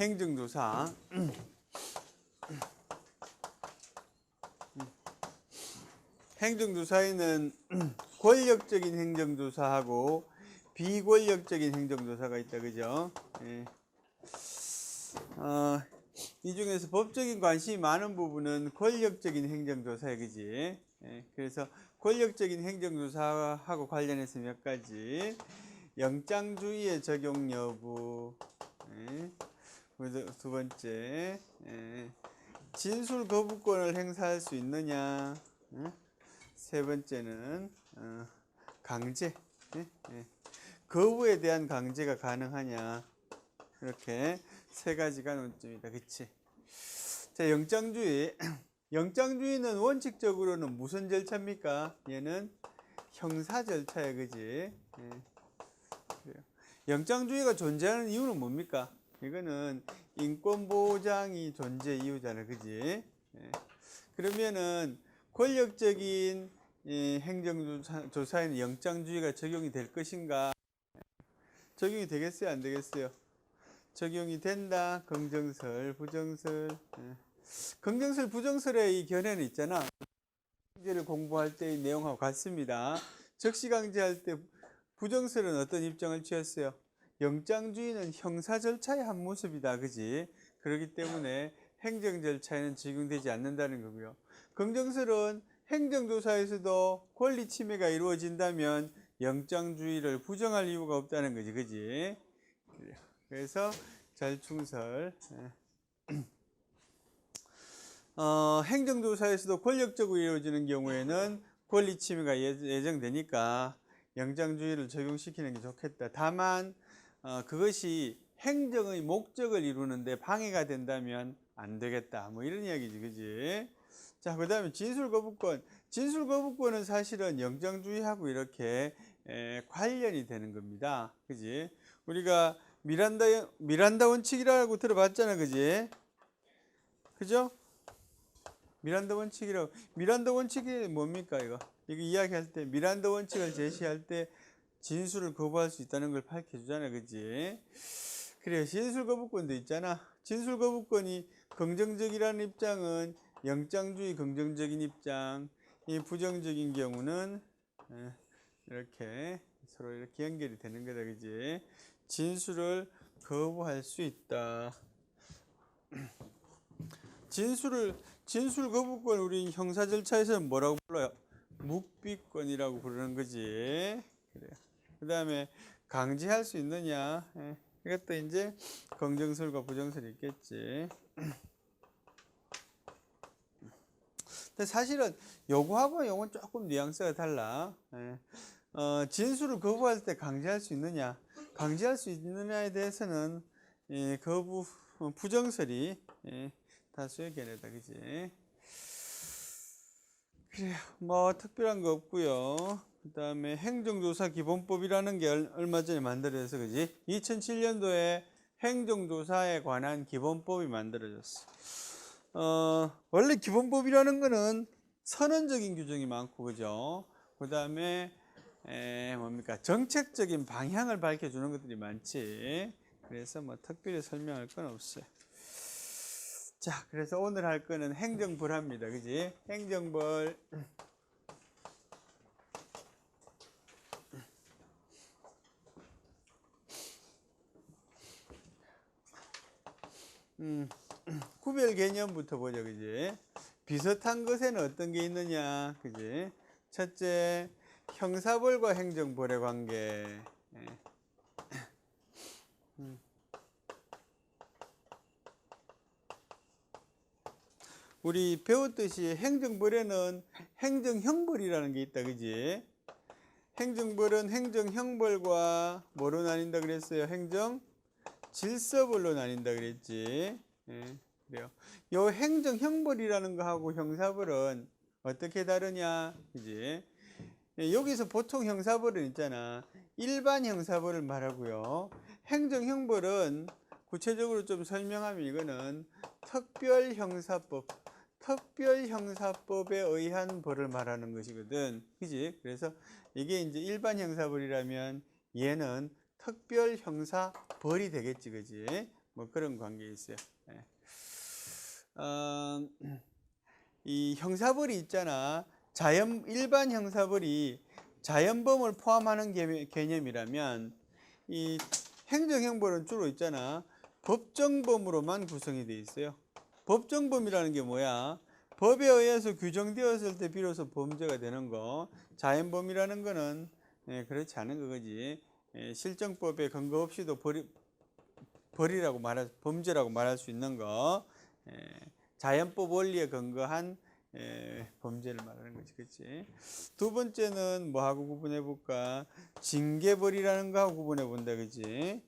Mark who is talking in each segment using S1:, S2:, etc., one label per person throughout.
S1: 행정조사. 행정조사에는 권력적인 행정조사하고 비권력적인 행정조사가 있다, 그죠? 예. 이 중에서 법적인 관심이 많은 부분은 권력적인 행정조사야, 그지? 예. 그래서 권력적인 행정조사하고 관련해서 몇 가지. 영장주의의 적용 여부. 예. 두 번째, 예. 진술 거부권을 행사할 수 있느냐. 예. 세 번째는 강제. 예. 예. 거부에 대한 강제가 가능하냐. 이렇게 세 가지가 논점이다. 그치? 자, 영장주의. 영장주의는 원칙적으로는 무슨 절차입니까? 얘는 형사 절차야, 그지? 예. 그래요. 영장주의가 존재하는 이유는 뭡니까? 이거는 인권보장이 존재 이유잖아, 그지? 예. 그러면은 권력적인 행정조사에는 영장주의가 적용이 될 것인가? 적용이 되겠어요, 안 되겠어요? 적용이 된다. 긍정설, 부정설. 예. 긍정설, 부정설의 이 견해는 있잖아. 강제를 공부할 때의 내용하고 같습니다. 적시강제할 때 부정설은 어떤 입장을 취했어요? 영장주의는 형사 절차의 한 모습이다, 그지? 그렇기 때문에 행정 절차에는 적용되지 않는다는 거고요. 긍정설은 행정조사에서도 권리 침해가 이루어진다면 영장주의를 부정할 이유가 없다는 거지, 그지? 그래서 절충설. 행정조사에서도 권력적으로 이루어지는 경우에는 권리 침해가 예정되니까 영장주의를 적용시키는 게 좋겠다. 다만 그것이 행정의 목적을 이루는데 방해가 된다면 안 되겠다. 뭐 이런 이야기지, 그지? 자, 그 다음에 진술거부권. 진술거부권은 사실은 영장주의하고 이렇게 관련이 되는 겁니다. 그지? 우리가 미란다 원칙이라고 들어봤잖아, 그지? 그죠? 미란다 원칙이라고. 미란다 원칙이 뭡니까, 이거 이야기할 때 미란다 원칙을 제시할 때 진술을 거부할 수 있다는 걸 밝혀주잖아, 그지? 그래, 진술거부권도 있잖아. 진술거부권이 긍정적이라는 입장은 영장주의 긍정적인 입장, 이 부정적인 경우는 이렇게 서로 이렇게 연결이 되는 거다, 그지? 진술을 거부할 수 있다. 진술 거부권 우리 형사 절차에서는 뭐라고 불러요? 묵비권이라고 부르는 거지. 그래요. 그 다음에 강제할 수 있느냐? 이것도 이제 긍정설과 부정설이 있겠지. 근데 사실은 요거하고 요건 조금 뉘앙스가 달라. 진술을 거부할 때 강제할 수 있느냐? 강제할 수 있느냐에 대해서는 거부 부정설이 다수의 견해다, 그지? 그래요. 뭐 특별한 거 없고요. 그 다음에 행정조사 기본법이라는 게 얼마 전에 만들어져서, 그지? 2007년도에 행정조사에 관한 기본법이 만들어졌어. 원래 기본법이라는 거는 선언적인 규정이 많고, 그죠? 그 다음에 뭡니까? 정책적인 방향을 밝혀주는 것들이 많지. 그래서 뭐 특별히 설명할 건 없어요. 자, 그래서 오늘 할 거는 행정벌합니다, 그지? 행정벌. 구별 개념부터 보죠, 그지? 비슷한 것에는 어떤 게 있느냐, 그지? 첫째, 형사벌과 행정벌의 관계. 우리 배웠듯이 행정벌에는 행정형벌이라는 게 있다, 그지? 행정벌은 행정형벌과 뭐로 나뉜다 그랬어요? 행정질서벌로 나뉜다 그랬지. 그래요. 요 행정형벌이라는 거하고 형사벌은 어떻게 다르냐, 그지? 여기서 보통 형사벌은 있잖아. 일반 형사벌을 말하고요. 행정형벌은 구체적으로 좀 설명하면 이거는 특별형사법에 의한 벌을 말하는 것이거든. 그지? 그래서 이게 이제 일반 형사벌이라면 얘는 특별형사벌이 되겠지, 그지? 뭐 그런 관계에 있어요. 예. 이 형사벌이 있잖아. 일반 형사벌이 자연범을 포함하는 개념이라면 이 행정형벌은 주로 있잖아. 법정범으로만 구성이 돼 있어요. 법정범이라는 게 뭐야? 법에 의해서 규정되었을 때 비로소 범죄가 되는 거. 자연범이라는 거는 그렇지 않은 거지. 실정법에 근거 없이도 범죄라고 말할 수 있는 거. 자연법 원리에 근거한 범죄를 말하는 거지, 그렇지? 두 번째는 뭐하고 구분해 볼까? 징계벌이라는 거하고 구분해 본다, 그렇지?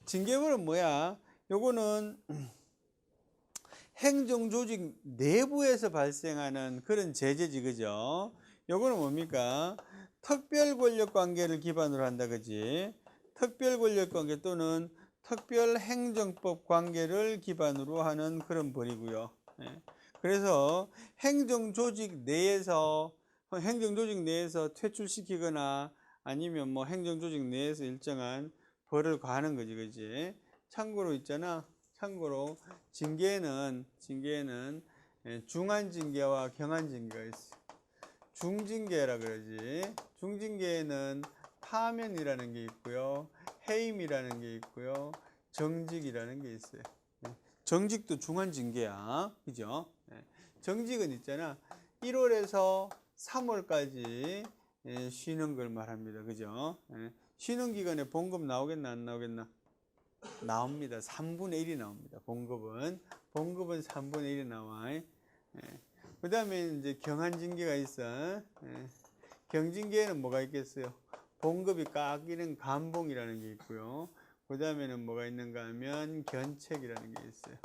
S1: 징계벌은 뭐야? 요거는 행정조직 내부에서 발생하는 그런 제재지, 그죠? 요거는 뭡니까? 특별 권력 관계를 기반으로 한다, 그지? 특별 권력 관계 또는 특별 행정법 관계를 기반으로 하는 그런 벌이고요. 그래서 행정조직 내에서 퇴출시키거나 아니면 뭐 행정조직 내에서 일정한 벌을 가하는 거지, 그지? 참고로 있잖아. 참고로 징계에는 중한징계와 경한징계가 있어. 중징계라 그러지. 중징계에는 파면이라는 게 있고요. 해임이라는 게 있고요. 정직이라는 게 있어요. 정직도 중한징계야. 그죠? 정직은 있잖아. 1월에서 3월까지 쉬는 걸 말합니다. 그죠? 쉬는 기간에 봉급 나오겠나 안 나오겠나? 나옵니다. 3분의 1이 나옵니다. 봉급은 3분의 1이 나와. 그 다음에 이제 경한징계가 있어. 경징계에는 뭐가 있겠어요? 봉급이 깎이는 감봉이라는 게 있고요. 그 다음에는 뭐가 있는가 하면 견책이라는 게 있어요.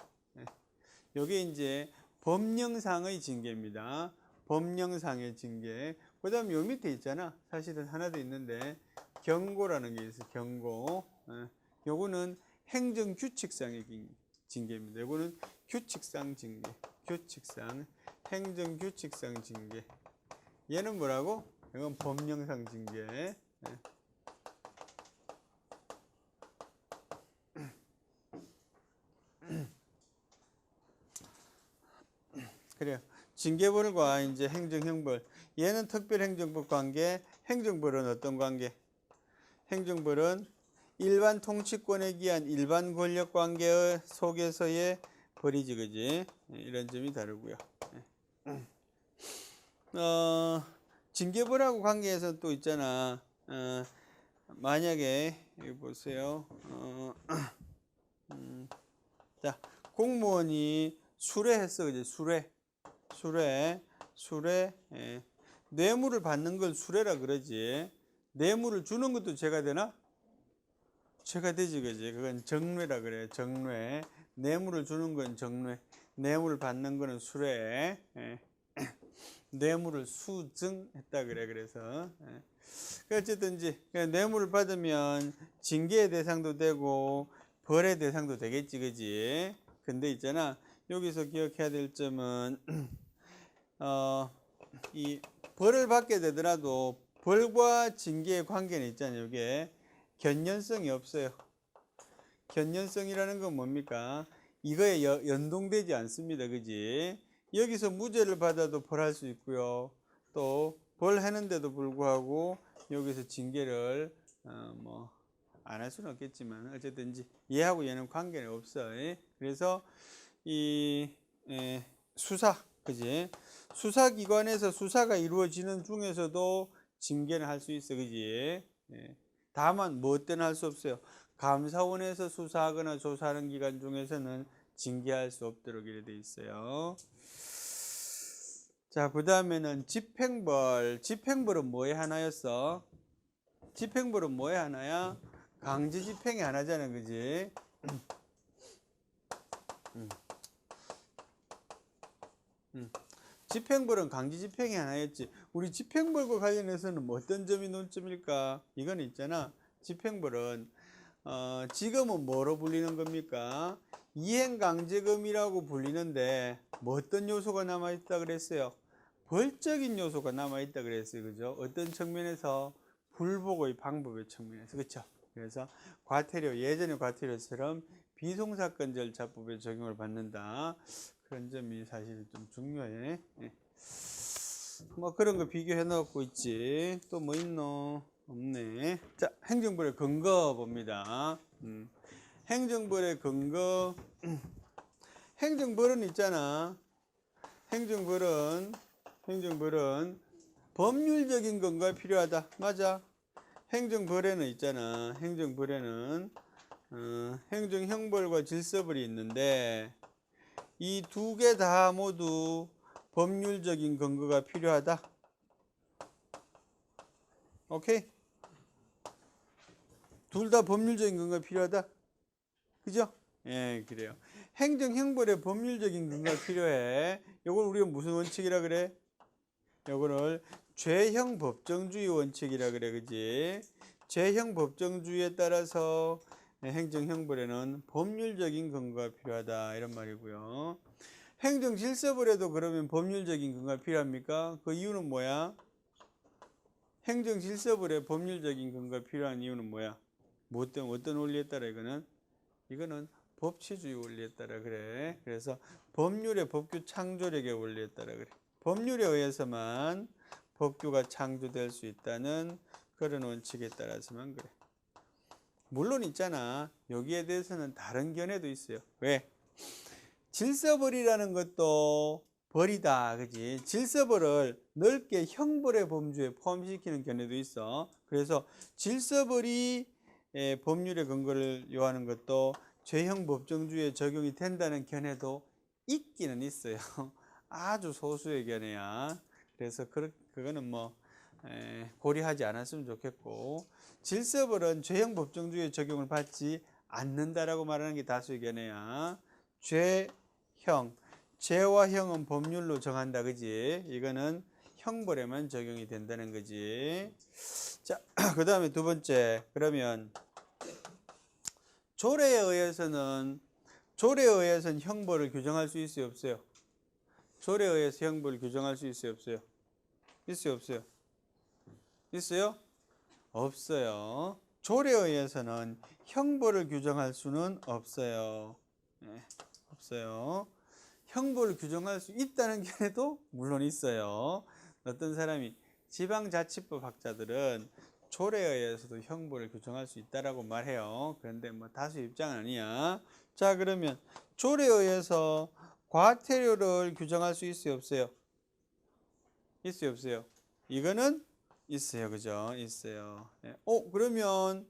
S1: 요게 이제 법령상의 징계입니다. 법령상의 징계. 그 다음에 요 밑에 있잖아. 사실은 하나 더 있는데 경고라는 게 있어요. 경고. 요거는 행정규칙상의 징계입니다. 요거는 규칙상 징계. 행정규칙상 징계. 얘는 뭐라고? 이건 법령상 징계. 그래요. 징계벌과 이제 행정형벌. 얘는 특별행정법 관계, 행정벌은 어떤 관계? 행정벌은 일반 통치권에 기한 일반 권력 관계 속에서의 벌이지, 그지? 이런 점이 다르고요. 징계벌하고 관계에서 또 있잖아. 만약에 여기 보세요. 자, 공무원이 수뢰했어, 그지? 수뢰. 뇌물을 받는 걸 수뢰라 그러지. 뇌물을 주는 것도 죄가 되나? 죄가 되지, 그지? 그건 정뇌라 그래. 정뇌. 뇌물을 주는 건 정뇌. 뇌물을 받는 거는 수뢰. 뇌물을 수증했다 그래. 그래서 어쨌든지 뇌물을 받으면 징계의 대상도 되고 벌의 대상도 되겠지, 그지? 근데 있잖아. 여기서 기억해야 될 점은 이 벌을 받게 되더라도 벌과 징계의 관계는 있잖아요. 이게 견연성이 없어요. 견연성이라는 건 뭡니까? 이거에 연동되지 않습니다. 그지? 여기서 무죄를 받아도 벌할 수 있고요. 또 벌하는데도 불구하고 여기서 징계를 뭐 안 할 수는 없겠지만 어쨌든지 얘하고 얘는 관계는 없어. 그래서 이 수사, 그지? 수사기관에서 수사가 이루어지는 중에서도 징계는 할 수 있어, 그지? 다만 뭐 때는 할 수 없어요. 감사원에서 수사하거나 조사하는 기간 중에서는 징계할 수 없도록 이렇게 돼 있어요. 자, 그 다음에는 집행벌. 집행벌은 뭐에 하나였어? 집행벌은 뭐에 하나야? 강제 집행이 하나잖아, 그지? 집행벌은 강제 집행이 하나였지. 우리 집행벌과 관련해서는 뭐 어떤 점이 논점일까? 이건 있잖아. 집행벌은 지금은 뭐로 불리는 겁니까? 이행강제금이라고 불리는데 뭐 어떤 요소가 남아있다 그랬어요? 벌적인 요소가 남아있다 그랬어요. 그죠? 어떤 측면에서? 불복의 방법의 측면에서. 그렇죠? 그래서 과태료, 예전의 과태료처럼 비송사건 절차법에 적용을 받는다. 그런 점이 사실 좀 중요해. 예. 뭐 그런 거 비교해 놓고 있지. 또 뭐 있노? 없네. 자, 행정벌의 근거 봅니다. 행정벌의 근거. 행정벌은 있잖아. 행정벌은 법률적인 근거가 필요하다. 맞아. 행정벌에는 있잖아. 행정벌에는 행정형벌과 질서벌이 있는데 이 두 개 다 모두 법률적인 근거가 필요하다. 오케이? 둘 다 법률적인 근거가 필요하다. 그죠? 예, 그래요. 행정형벌에 법률적인 근거가 필요해. 이걸 우리가 무슨 원칙이라 그래? 요거를 죄형 법정주의 원칙이라 그래. 그지? 죄형 법정주의에 따라서 행정형벌에는 법률적인 근거가 필요하다. 이런 말이고요. 행정질서벌에도 그러면 법률적인 근거가 필요합니까? 그 이유는 뭐야? 행정질서벌에 법률적인 근거가 필요한 이유는 뭐야? 어떤 원리에 따라 이거는 법치주의 원리에 따라 그래. 그래서 법률의 법규 창조력의 원리에 따라 그래. 법률에 의해서만 법규가 창조될 수 있다는 그런 원칙에 따라서만 그래. 물론 있잖아. 여기에 대해서는 다른 견해도 있어요. 왜? 질서벌이라는 것도 벌이다. 그지? 질서벌을 넓게 형벌의 범주에 포함시키는 견해도 있어. 그래서 질서벌이 법률의 근거를 요하는 것도 죄형 법정주의에 적용이 된다는 견해도 있기는 있어요. 아주 소수의 견해야. 그래서 그거는 뭐 고려하지 않았으면 좋겠고, 질서벌은 죄형 법정주의에 적용을 받지 않는다라고 말하는 게 다수의 견해야. 죄형, 죄와 형은 법률로 정한다. 그지? 이거는 형벌에만 적용이 된다는 거지. 자, 그 다음에 두 번째. 그러면 조례에 의해서는 형벌을 규정할 수 있어요, 없어요? 조례에 의해서 형벌을 규정할 수 있어요, 없어요? 있어요, 없어요? 있어요? 없어요. 조례에 의해서는 형벌을 규정할 수는 없어요. 네, 없어요. 형벌을 규정할 수 있다는 견해도 물론 있어요. 어떤 사람이 지방자치법 학자들은 조례에 의해서도 형벌을 규정할 수 있다라고 말해요. 그런데 뭐 다수 입장은 아니야. 자, 그러면 조례에 의해서 과태료를 규정할 수 있어요, 없어요? 있어요, 없어요? 이거는 있어요, 그죠? 있어요. 그러면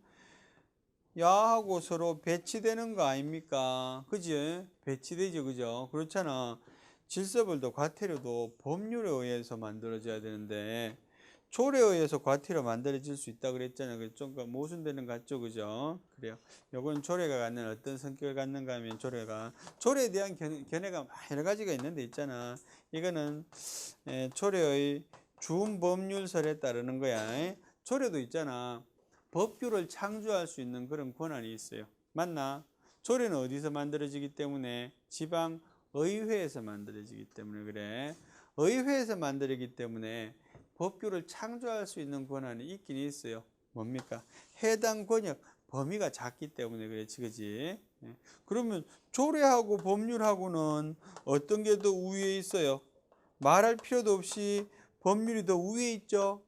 S1: 야하고 서로 배치되는 거 아닙니까? 그지? 배치되죠, 그죠? 그렇잖아. 질서벌도 과태료도 법률에 의해서 만들어져야 되는데 조례에 의해서 과태료 만들어질 수 있다 그랬잖아요. 그래서 좀 모순되는 것 같죠, 그죠? 그래요. 요건 조례가 갖는 어떤 성격을 갖는가 하면 조례에 대한 견해가 여러 가지가 있는데 있잖아. 이거는 조례의 준법률설에 따르는 거야. 조례도 있잖아. 법규를 창조할 수 있는 그런 권한이 있어요. 맞나? 조례는 어디서 만들어지기 때문에? 지방의회에서 만들어지기 때문에 그래. 의회에서 만들어지기 때문에 법규를 창조할 수 있는 권한이 있긴 있어요. 뭡니까? 해당 권역 범위가 작기 때문에 그렇지, 그지? 그러면 조례하고 법률하고는 어떤 게 더 우위에 있어요? 말할 필요도 없이 법률이 더 우위에 있죠?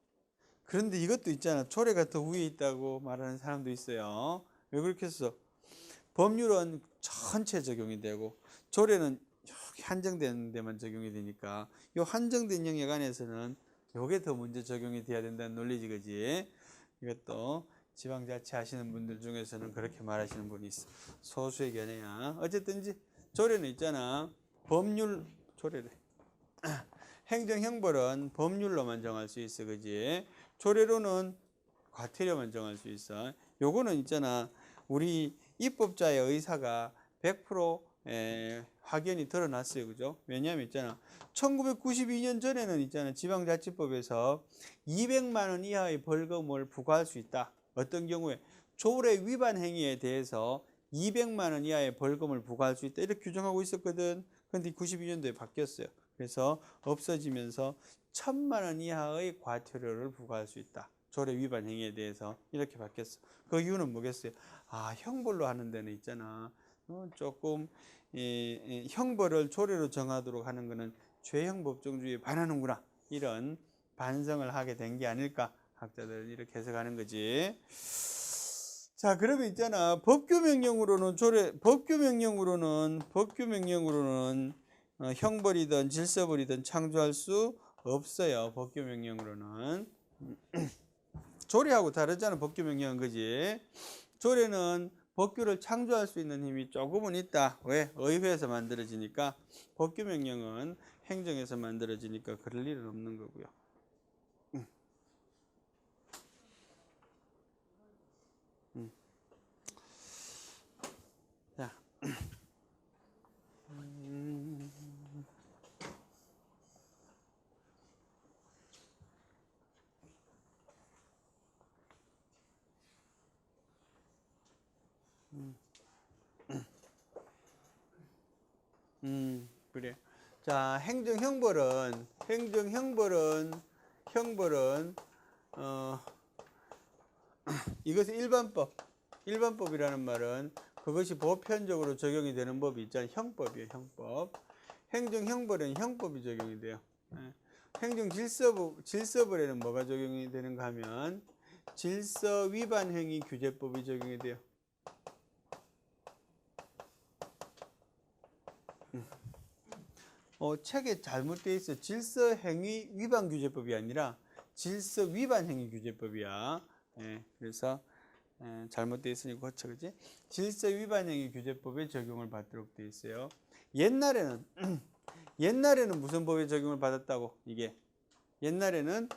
S1: 그런데 이것도 있잖아. 조례가 더 위에 있다고 말하는 사람도 있어요. 왜 그렇게 했어? 법률은 전체 적용이 되고 조례는 여기 한정된 데만 적용이 되니까 이 한정된 영역 안에서는 이게 더 먼저 적용이 돼야 된다는 논리지, 그지? 이것도 지방자치 하시는 분들 중에서는 그렇게 말하시는 분이 있어. 소수의 견해야. 어쨌든지 조례는 있잖아. 조례래. 행정형벌은 법률로만 정할 수 있어, 그지? 조례로는 과태료만 정할 수 있어. 요거는 있잖아. 우리 입법자의 의사가 100% 확연히 드러났어요, 그죠? 왜냐하면 있잖아. 1992년 전에는 있잖아. 지방자치법에서 200만 원 이하의 벌금을 부과할 수 있다. 어떤 경우에 조례 위반 행위에 대해서 200만 원 이하의 벌금을 부과할 수 있다. 이렇게 규정하고 있었거든. 근데 92년도에 바뀌었어요. 그래서 없어지면서 1000만 원 이하의 과태료를 부과할 수 있다. 조례 위반 행위에 대해서 이렇게 바뀌었어. 그 이유는 뭐겠어요? 형벌로 하는 데는 있잖아. 조금 형벌을 조례로 정하도록 하는 것은 죄형 법정주의에 반하는구나, 이런 반성을 하게 된 게 아닐까, 학자들은 이렇게 해석하는 거지. 자, 그러면 있잖아, 법규명령으로는 형벌이든 질서벌이든 창조할 수 없어요. 법규명령으로는. 조례하고 다르잖아. 법규명령은, 그지? 조례는 법규를 창조할 수 있는 힘이 조금은 있다. 왜? 의회에서 만들어지니까. 법규명령은 행정에서 만들어지니까 그럴 일은 없는 거고요. 자, 그래. 자, 형벌은 이것은 일반법이라는 말은 그것이 보편적으로 적용이 되는 법이 있잖아요. 형법이에요, 형법. 형벌은 형법이 적용이 돼요. 질서벌에는 뭐가 적용이 되는가 하면 질서 위반 행위 규제법이 적용이 돼요. 책에 잘못되어 있어. 질서 행위 위반 규제법이 아니라 질서 위반 행위 규제법이야. 그래서 잘못되어 있으니 고쳐, 그지? 질서 위반 행위 규제법에 적용을 받도록 되어 있어요. 옛날에는 무슨 법에 적용을 받았다고? 이게 옛날에는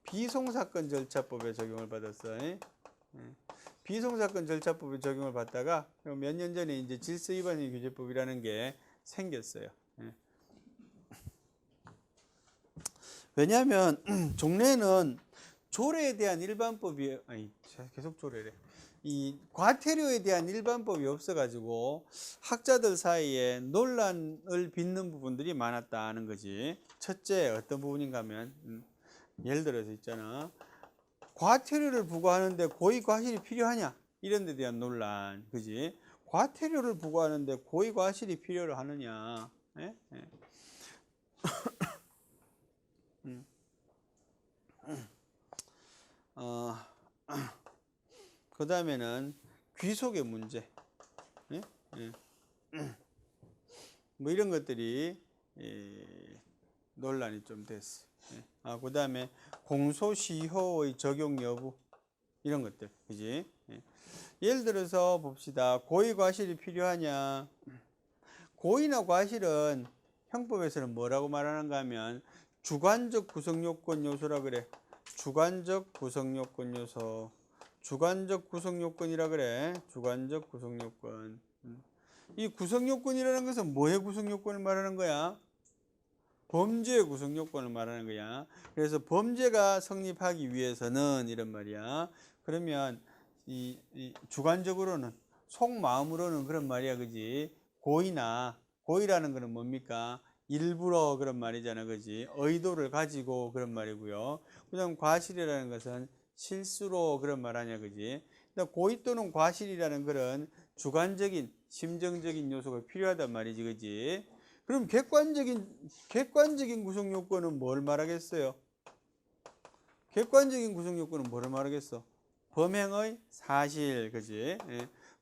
S1: 비송사건 절차법에 적용을 받았어요. 비송사건 절차법에 적용을 받다가 몇 년 전에 이제 질서 위반 행위 규제법이라는 게 생겼어요. 왜냐하면 종래는 조례에 대한 일반법이 계속 조례래. 이 과태료에 대한 일반법이 없어가지고 학자들 사이에 논란을 빚는 부분들이 많았다는 거지. 첫째, 어떤 부분인가 하면 예를 들어서 있잖아, 과태료를 부과하는데 고의 과실이 필요하냐, 이런 데 대한 논란, 그지? 과태료를 부과하는데 고의 과실이 필요를 하느냐. 그 다음에는 귀속의 문제, 뭐 이런 것들이 논란이 좀 됐어. 그 다음에 공소시효의 적용 여부, 이런 것들, 그지? 예를 들어서 봅시다. 고의 과실이 필요하냐? 고의나 과실은 형법에서는 뭐라고 말하는가 하면 주관적 구성요건 요소라 그래. 주관적 구성요건 요소. 주관적 구성요건이라 그래. 주관적 구성요건. 이 구성요건이라는 것은 뭐의 구성요건을 말하는 거야? 범죄의 구성요건을 말하는 거야. 그래서 범죄가 성립하기 위해서는 이런 말이야. 그러면 이 주관적으로는, 속마음으로는 그런 말이야, 그지? 고의라는 거는 뭡니까? 일부러 그런 말이잖아, 그지? 의도를 가지고 그런 말이고요. 그다음 과실이라는 것은 실수로 그런 말 아니야, 그지? 고의 또는 과실이라는 그런 주관적인, 심정적인 요소가 필요하단 말이지, 그지? 그럼 객관적인 구성 요건은 뭘 말하겠어요? 객관적인 구성 요건은 뭐를 말하겠어? 범행의 사실, 그지?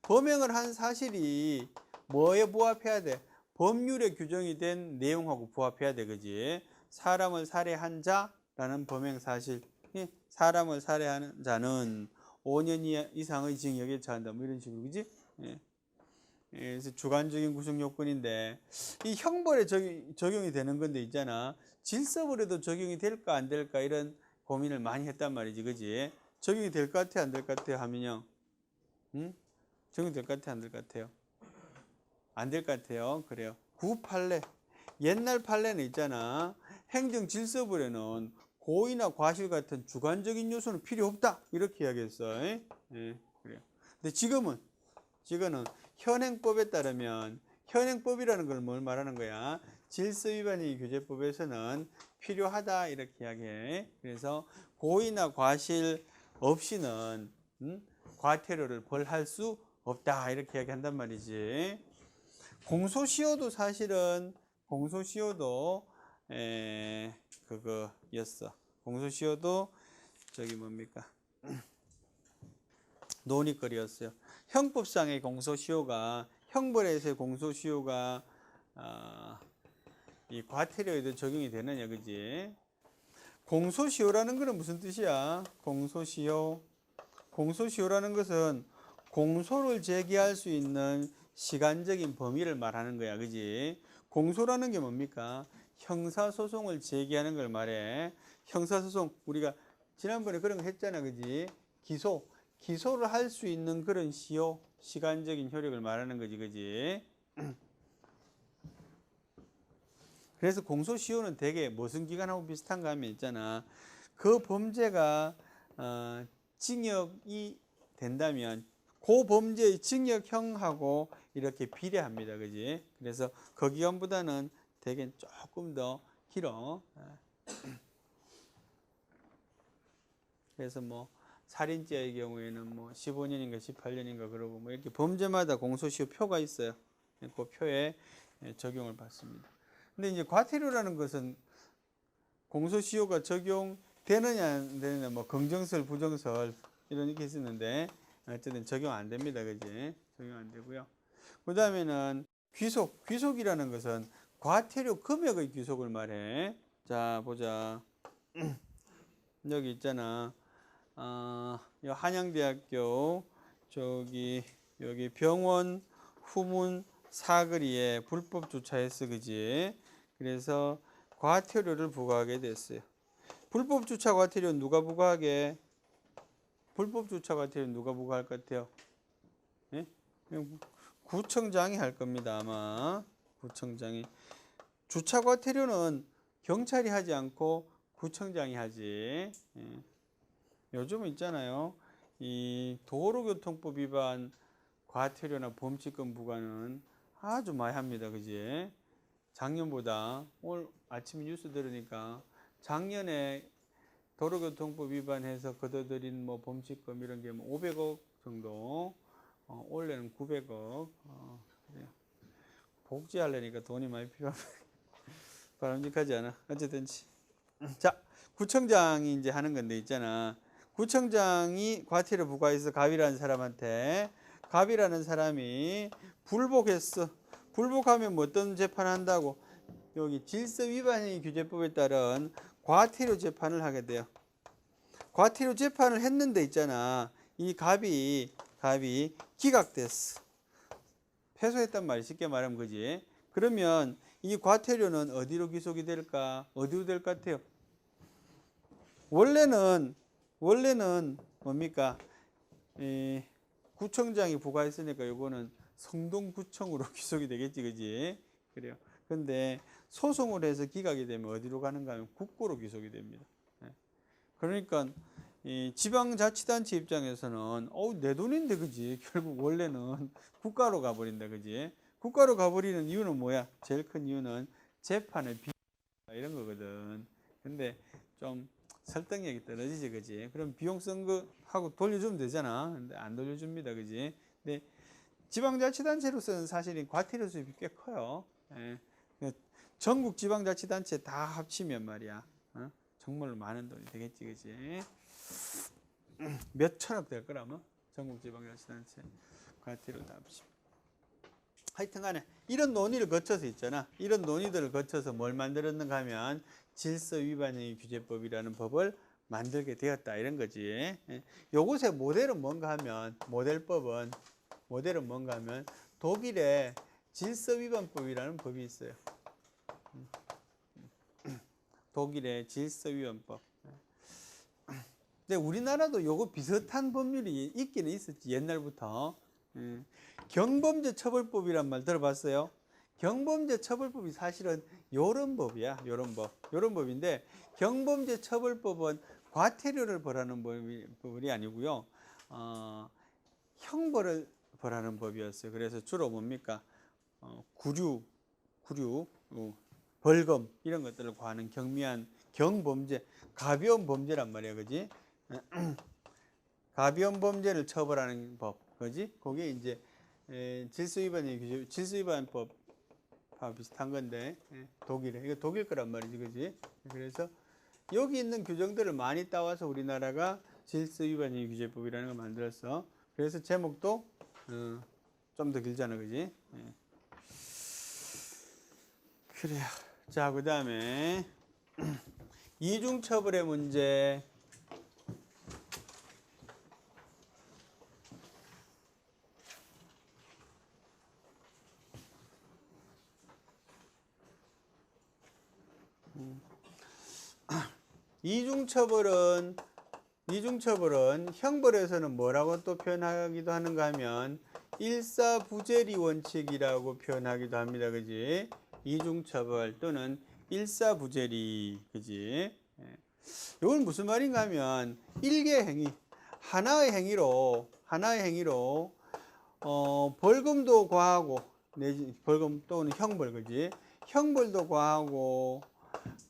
S1: 범행을 한 사실이 뭐에 부합해야 돼? 법률에 규정이 된 내용하고 부합해야 돼, 그지? 사람을 살해한 자라는 범행 사실, 사람을 살해하는 자는 5년 이상의 징역에 처한다, 뭐 이런 식으로, 그지? 그래서 주관적인 구성 요건인데, 이 형벌에 적용이 되는 건데 있잖아. 질서벌에도 적용이 될까 안 될까 이런 고민을 많이 했단 말이지, 그지? 적용이 될 것 같아, 안 될 것 같아요 하면요, 적용이 될 것 같아, 안 될 것 같아요? 안 될 것 같아요. 그래요. 구판례, 옛날 판례는 있잖아, 행정질서벌에는 고의나 과실 같은 주관적인 요소는 필요 없다, 이렇게 이야기했어. 그래요. 근데 지금은 현행법에 따르면, 현행법이라는 걸 뭘 말하는 거야? 질서위반행위 규제법에서는 필요하다, 이렇게 이야기해. 그래서 고의나 과실 없이는 과태료를 벌할 수 없다, 이렇게 이야기한단 말이지. 공소시효도 사실은 공소시효도 그거였어. 공소시효도 저기 뭡니까? 논의거리였어요. 형법상의 공소시효가 형벌에서의 공소시효가 이 과태료에도 적용이 되느냐, 그지? 공소시효라는 것은 무슨 뜻이야? 공소시효. 공소시효라는 것은 공소를 제기할 수 있는 시간적인 범위를 말하는 거야, 그지? 공소라는 게 뭡니까? 형사소송을 제기하는 걸 말해. 형사소송, 우리가 지난번에 그런 거 했잖아, 그지? 기소를 할 수 있는 그런 시효, 시간적인 효력을 말하는 거지, 그지? 그래서 공소시효는 되게 무슨 기간하고 비슷한가 하면 있잖아. 그 범죄가 징역이 된다면 그 범죄의 징역형하고 이렇게 비례합니다, 그지? 그래서 그 기간보다는 되게 조금 더 길어. 그래서 뭐 살인죄의 경우에는 뭐 15년인가 18년인가 그러고 뭐 이렇게 범죄마다 공소시효 표가 있어요. 그 표에 적용을 받습니다. 근데 이제 과태료라는 것은 공소시효가 적용되느냐 안 되느냐 뭐 긍정설 부정설 이런 게 있었는데 어쨌든 적용 안 됩니다, 그지? 적용 안 되고요. 그 다음에는 귀속이라는 것은 과태료 금액의 귀속을 말해. 자 보자. 여기 있잖아. 한양대학교 여기 병원 후문 사거리에 불법 주차했어, 그지? 그래서 과태료를 부과하게 됐어요. 불법 주차 과태료는 누가 부과하게? 불법 주차 과태료는 누가 부과할 것 같아요? 예? 구청장이 할 겁니다, 아마. 구청장이. 주차 과태료는 경찰이 하지 않고 구청장이 하지. 예. 요즘은 있잖아요. 이 도로교통법 위반 과태료나 범칙금 부과는 아주 많이 합니다, 그지? 작년보다 오늘 아침 뉴스 들으니까 작년에 도로교통법 위반해서 걷어들인 뭐 범칙금 이런 게 500억 정도, 올해는 900억. 그래요. 복지하려니까 돈이 많이 필요하면 바람직하지 않아. 어쨌든지. 자, 구청장이 이제 하는 건데 있잖아. 구청장이 과태료 부과해서 갑이라는 사람이 불복했어. 불복하면 뭐 어떤 재판을 한다고? 여기 질서위반행위 규제법에 따른 과태료 재판을 하게 돼요. 과태료 재판을 했는데 있잖아. 이 갑이 기각됐어. 패소했단 말이야. 쉽게 말하면 그지. 그러면 이 과태료는 어디로 귀속이 될까? 어디로 될 것 같아요? 원래는 뭡니까? 구청장이 부과했으니까 이거는 성동구청으로 귀속이 되겠지, 그지? 그래요. 근데 소송을 해서 기각이 되면 어디로 가는가 하면 국고로 귀속이 됩니다. 그러니까 이 지방자치단체 입장에서는 내 돈인데, 그지? 결국 원래는 국가로 가버린다, 그지? 국가로 가버리는 이유는 뭐야? 제일 큰 이유는 재판을 이런 거거든. 근데 좀 설득력이 떨어지지, 그지? 그럼 비용 쓴 거 하고 돌려주면 되잖아. 근데 안 돌려줍니다, 그지? 근데 지방자치단체로서는 사실 과태료 수입이 꽤 커요. 예. 전국 지방자치단체 다 합치면 말이야, 정말로 많은 돈이 되겠지, 그지? 몇 천억 될 거라면 전국 지방자치단체 과태료 다 합치면. 하여튼간에 이런 논의를 거쳐서 있잖아. 이런 논의들을 거쳐서 뭘 만들었는가 하면 질서위반행위 규제법이라는 법을 만들게 되었다, 이런 거지. 요것의 모델은 뭔가 하면 독일의 질서위반법이라는 법이 있어요. 독일의 질서위반법. 근데 우리나라도 요거 비슷한 법률이 있기는 있었지, 옛날부터. 경범죄처벌법이란 말 들어봤어요? 경범죄처벌법이 사실은 요런 법이야. 요런 법인데, 경범죄처벌법은 과태료를 벌하는 법이 아니고요. 형벌을 벌하는 법이었어요. 그래서 주로 뭡니까? 구류, 벌금 이런 것들을 과하는 경미한 경범죄, 가벼운 범죄란 말이야, 그지? 가벼운 범죄를 처벌하는 법, 그지? 그게 이제 질서위반의 규제, 질서위반법 비슷한 건데 독일에 이거 독일 거란 말이지, 그지? 그래서 여기 있는 규정들을 많이 따와서 우리나라가 질서위반의 규제법이라는 걸 만들었어. 그래서 제목도 좀 더 길잖아, 그지? 그래요. 자, 그 다음에 이중처벌의 문제. 이중처벌은 형벌에서는 뭐라고 또 표현하기도 하는가 하면 일사부재리 원칙이라고 표현하기도 합니다. 그지? 이중처벌 또는 일사부재리. 그지? 이건 무슨 말인가 하면 일개 행위, 하나의 행위로 벌금도 과하고 내지 벌금 또는 형벌. 그지? 형벌도 과하고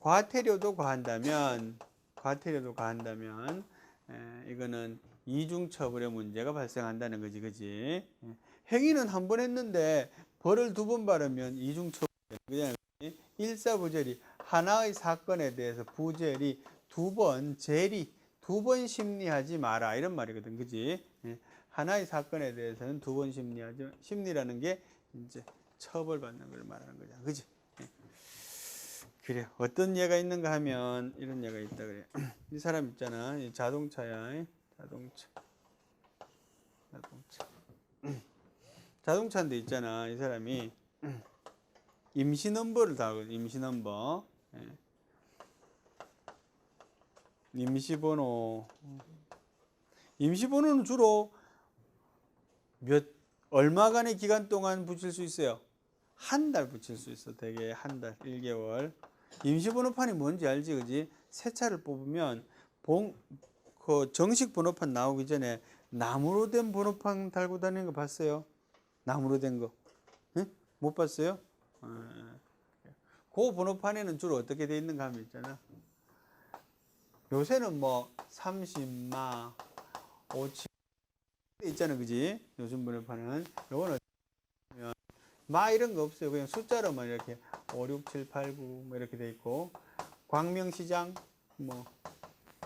S1: 과태료도 과한다면 이거는 이중처벌의 문제가 발생한다는 거지, 그지? 행위는 한 번 했는데 벌을 두 번 받으면 이중처벌. 그냥 일사부재리, 하나의 사건에 대해서 부재리, 두 번 심리하지 마라, 이런 말이거든, 그지? 하나의 사건에 대해서는 두 번 심리라는 게 이제 처벌받는 걸 말하는 거잖아, 그지? 그래, 어떤 예가 있는가 하면 이런 예가 있다 그래. 이 사람 있잖아, 이 자동차야. 자동차인데 있잖아, 이 사람이 임시넘버를 다 하거든. 임시번호는 주로 얼마간의 기간 동안 붙일 수 있어요? 한 달 붙일 수 있어. 되게 한 달, 1개월. 임시번호판이 뭔지 알지, 그지? 새 차를 뽑으면 그 정식 번호판 나오기 전에 나무로 된 번호판 달고 다니는 거 봤어요? 나무로 된 거. 응? 못 봤어요? 그 번호판에는 주로 어떻게 돼 있는가 하면 있잖아. 요새는 뭐 30마, 57 있잖아, 그지? 요즘 번호판은. 요거는 마 이런 거 없어요. 그냥 숫자로만 이렇게 5, 6, 7, 8, 9 뭐 이렇게 돼 있고, 광명시장 뭐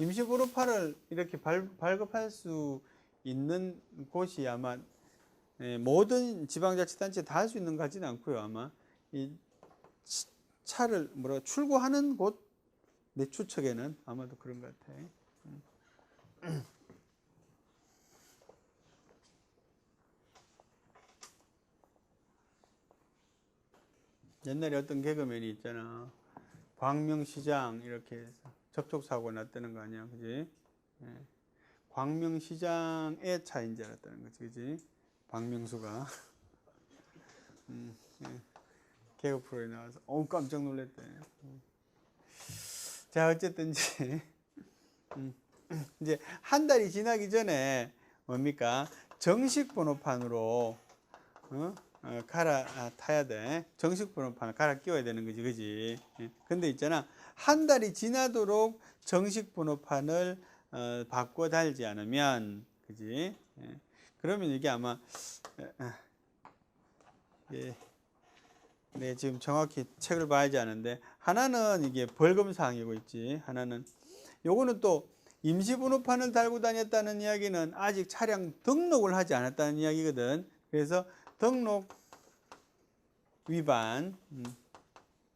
S1: 임시번호판을 이렇게 발급할 수 있는 곳이 아마 모든 지방자치단체 다 할 수 있는 것 같지는 않고요. 아마 이 차를 출고하는 곳, 내 추측에는 아마도 그런 것 같아. 옛날에 어떤 개그맨이 있잖아. 광명시장 이렇게 해서 접촉사고 났다는 거 아니야, 그지? 광명시장의 차인 줄 알았다는 거지, 그지? 박명수가 개그 프로에 나와서 깜짝 놀랐대. 자, 어쨌든지 이제 한 달이 지나기 전에 뭡니까? 정식 번호판으로 타야 돼. 정식 번호판을 갈아 끼워야 되는 거지, 그지? 근데 있잖아, 한 달이 지나도록 정식 번호판을 바꿔 달지 않으면, 그지? 그러면 이게 아마 네, 지금 정확히 책을 봐야지 아는데, 하나는 이게 벌금 사항이고 있지. 하나는 요거는 또 임시번호판을 달고 다녔다는 이야기는 아직 차량 등록을 하지 않았다는 이야기거든. 그래서 등록 위반,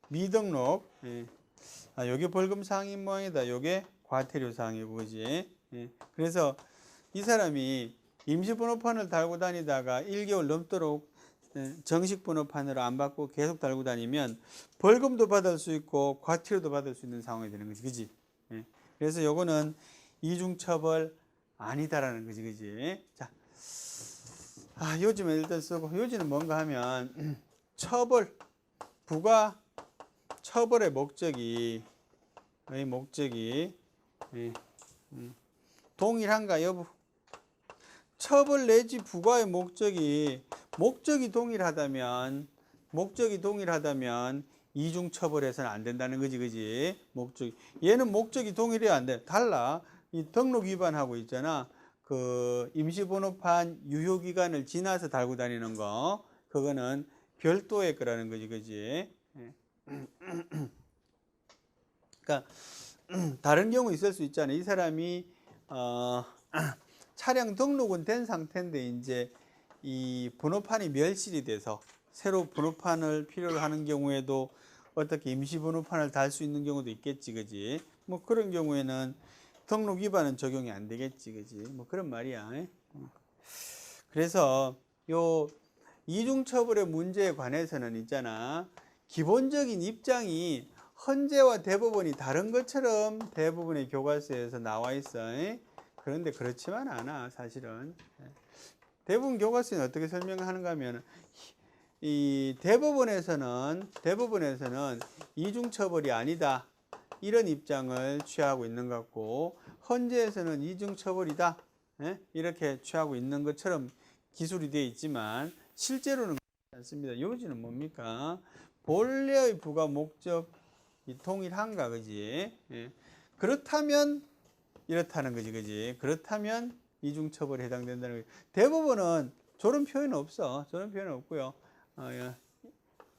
S1: 미등록, 요게 벌금 사항인 모양이다. 요게 과태료 사항이고, 그지? 그래서 이 사람이 임시번호판을 달고 다니다가 1개월 넘도록 정식 번호판으로 안 받고 계속 달고 다니면 벌금도 받을 수 있고 과태료도 받을 수 있는 상황이 되는 거지, 그지? 그래서 요거는 이중처벌 아니다라는 거지, 그지? 자, 요즘에 일단 쓰고, 요즘은 뭔가 하면 처벌의 목적이 동일한가 여부. 처벌 내지 부과의 목적이 동일하다면 이중처벌해서는 안 된다는 거지, 그지? 얘는 목적이 동일해야 안 돼. 달라. 이 등록 위반하고 있잖아. 그 임시번호판 유효기간을 지나서 달고 다니는 거, 그거는 별도의 거라는 거지, 그지? 그러니까 다른 경우 있을 수 있잖아요. 이 사람이 차량 등록은 된 상태인데 이제 이 번호판이 멸실이 돼서 새로 번호판을 필요로 하는 경우에도 어떻게 임시 번호판을 달 수 있는 경우도 있겠지, 그지? 뭐 그런 경우에는 등록 위반은 적용이 안 되겠지, 그지? 뭐 그런 말이야. 그래서 요 이중처벌의 문제에 관해서는 있잖아, 기본적인 입장이 헌재와 대법원이 다른 것처럼 대부분의 교과서에서 나와 있어. 그런데 그렇지만 않아, 사실은. 대부분 교과서는 어떻게 설명하는가 하면, 이 대법원에서는 이중처벌이 아니다, 이런 입장을 취하고 있는 것 같고, 헌재에서는 이중처벌이다, 이렇게 취하고 있는 것처럼 기술이 되어 있지만 실제로는 그렇지 않습니다. 요지는 뭡니까? 본래의 부가 목적이 동일한가, 그지? 그렇다면 이렇다는 거지, 그지? 그렇다면 이중처벌에 해당된다는 거지. 대법원은 저런 표현은 없어. 저런 표현은 없고요.